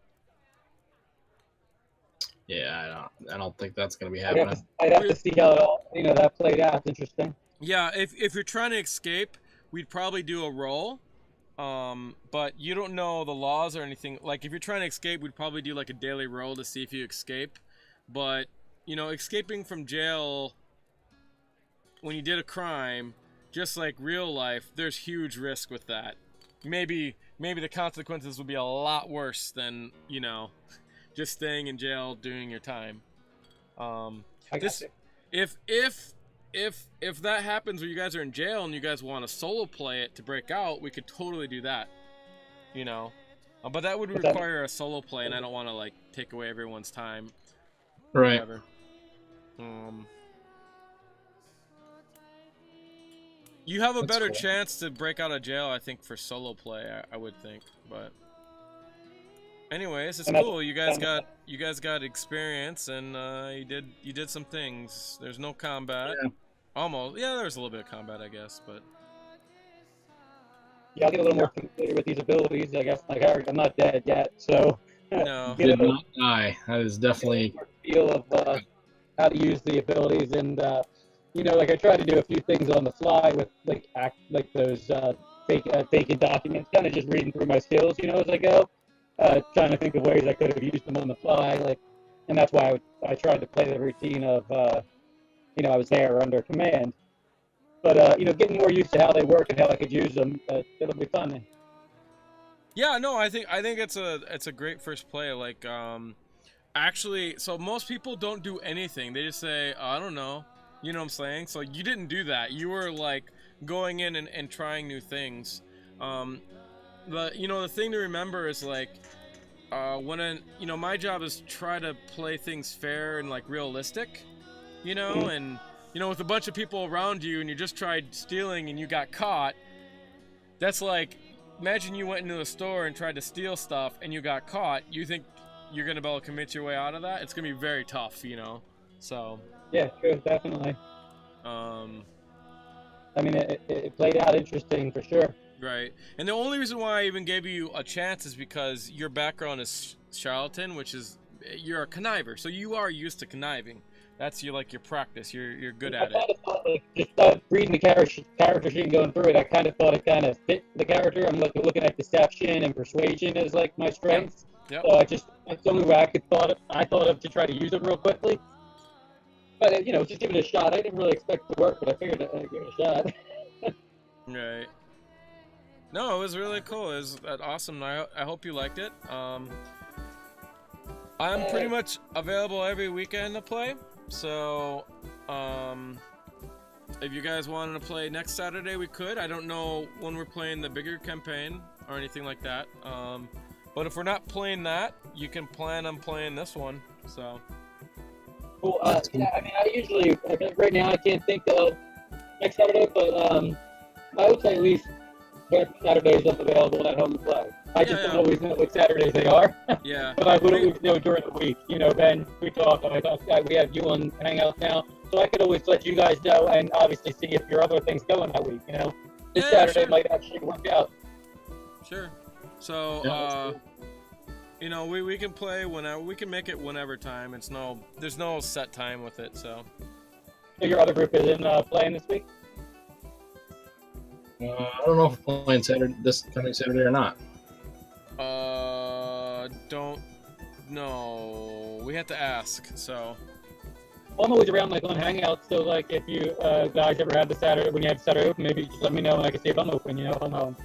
Yeah, I don't think that's going to be happening. I'd have to see how it all, that played out. It's interesting. Yeah, if you're trying to escape, we'd probably do a roll. But you don't know the laws or anything. Like, if you're trying to escape, we'd probably do like a daily roll to see if you escape. But, escaping from jail when you did a crime, just like real life, there's huge risk with that. Maybe the consequences would be a lot worse than, just staying in jail doing your time. If that happens where you guys are in jail and you guys want to solo play it to break out, we could totally do that. But that would require a solo play, and I don't want to like take away everyone's time. Right. Whatever. You have a better chance to break out of jail, I think, for solo play. I would think, but anyways, it's cool. You guys got experience, and you did some things. There's no combat. Yeah. Almost. Yeah, there was a little bit of combat, I guess, but. Yeah, I'll get a little more familiar with these abilities. I guess I'm not dead yet, so. No. Did not die. That is definitely. Feel of how to use the abilities, and like I tried to do a few things on the fly with like those fake documents, kind of just reading through my skills, as I go. Trying to think of ways I could have used them on the fly, and that's why I tried to play the routine of, I was there under command. But getting more used to how they work and how I could use them, it'll be fun. Yeah, no, I think it's a great first play. Like, actually, so most people don't do anything. They just say, I don't know. You know what I'm saying? So you didn't do that. You were like going in and trying new things. The thing to remember is like my job is try to play things fair and like realistic, and with a bunch of people around you and you just tried stealing and you got caught. That's like, imagine you went into a store and tried to steal stuff and you got caught. You think you're gonna be able to commit your way out of that? It's gonna be very tough, So. Yeah, true, definitely. I mean, it played out interesting for sure. Right. And the only reason why I even gave you a chance is because your background is charlatan, which is you're a conniver, so you are used to conniving. That's your practice. You're good at it. Just reading the character sheet and going through it, I kind of thought it kind of fit the character. I'm looking at deception and persuasion as like my strengths. Yep. So that's the only way I thought of to try to use it real quickly. But just give it a shot. I didn't really expect it to work, but I figured I'd give it a shot. Right. No, it was really cool. It was awesome. I hope you liked it. I'm pretty much available every weekend to play. So, if you guys wanted to play next Saturday, we could. I don't know when we're playing the bigger campaign or anything like that. But if we're not playing that, you can plan on playing this one. So. Well, yeah, I mean, I usually right now I can't think of next Saturday, but I would say at least Saturdays I'm available at home to play. I just don't always know what Saturdays they are. Yeah. But I would always know during the week. Ben, we talk. We have you on Hangouts now, so I could always let you guys know and obviously see if your other things going that week. This Saturday might actually work out. Sure. So, we can play whenever. We can make it whenever time. There's no set time with it. So your other group isn't playing this week? I don't know if we're playing this coming Saturday or not. Don't know. We have to ask. So. Well, I'm always around on Hangouts, so if you guys ever have the Saturday when you have Saturday open, maybe just let me know and I can see if I'm open. I'm home.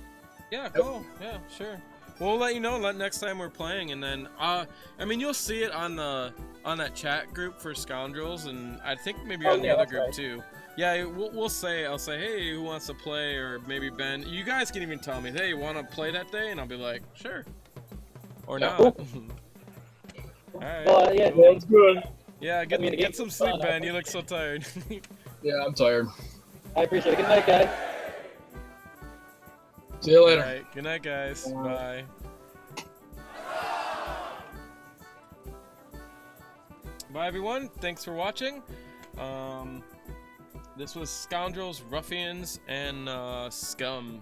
Yeah, cool. Yeah, sure. We'll let you know next time we're playing, and then I mean you'll see it on that chat group for Scoundrels, and I think maybe on the other group too. Yeah, I'll say, hey, who wants to play, or maybe Ben. You guys can even tell me, hey, you want to play that day, and I'll be like, sure, or not. All right. Well, yeah, That's good. Yeah, get some sleep, Ben. You look so tired. Yeah, I'm tired. I appreciate it. Good night, guys. See you later. All right. Good night, guys. Bye. Bye, everyone. Thanks for watching. This was Scoundrels, Ruffians, and Scum.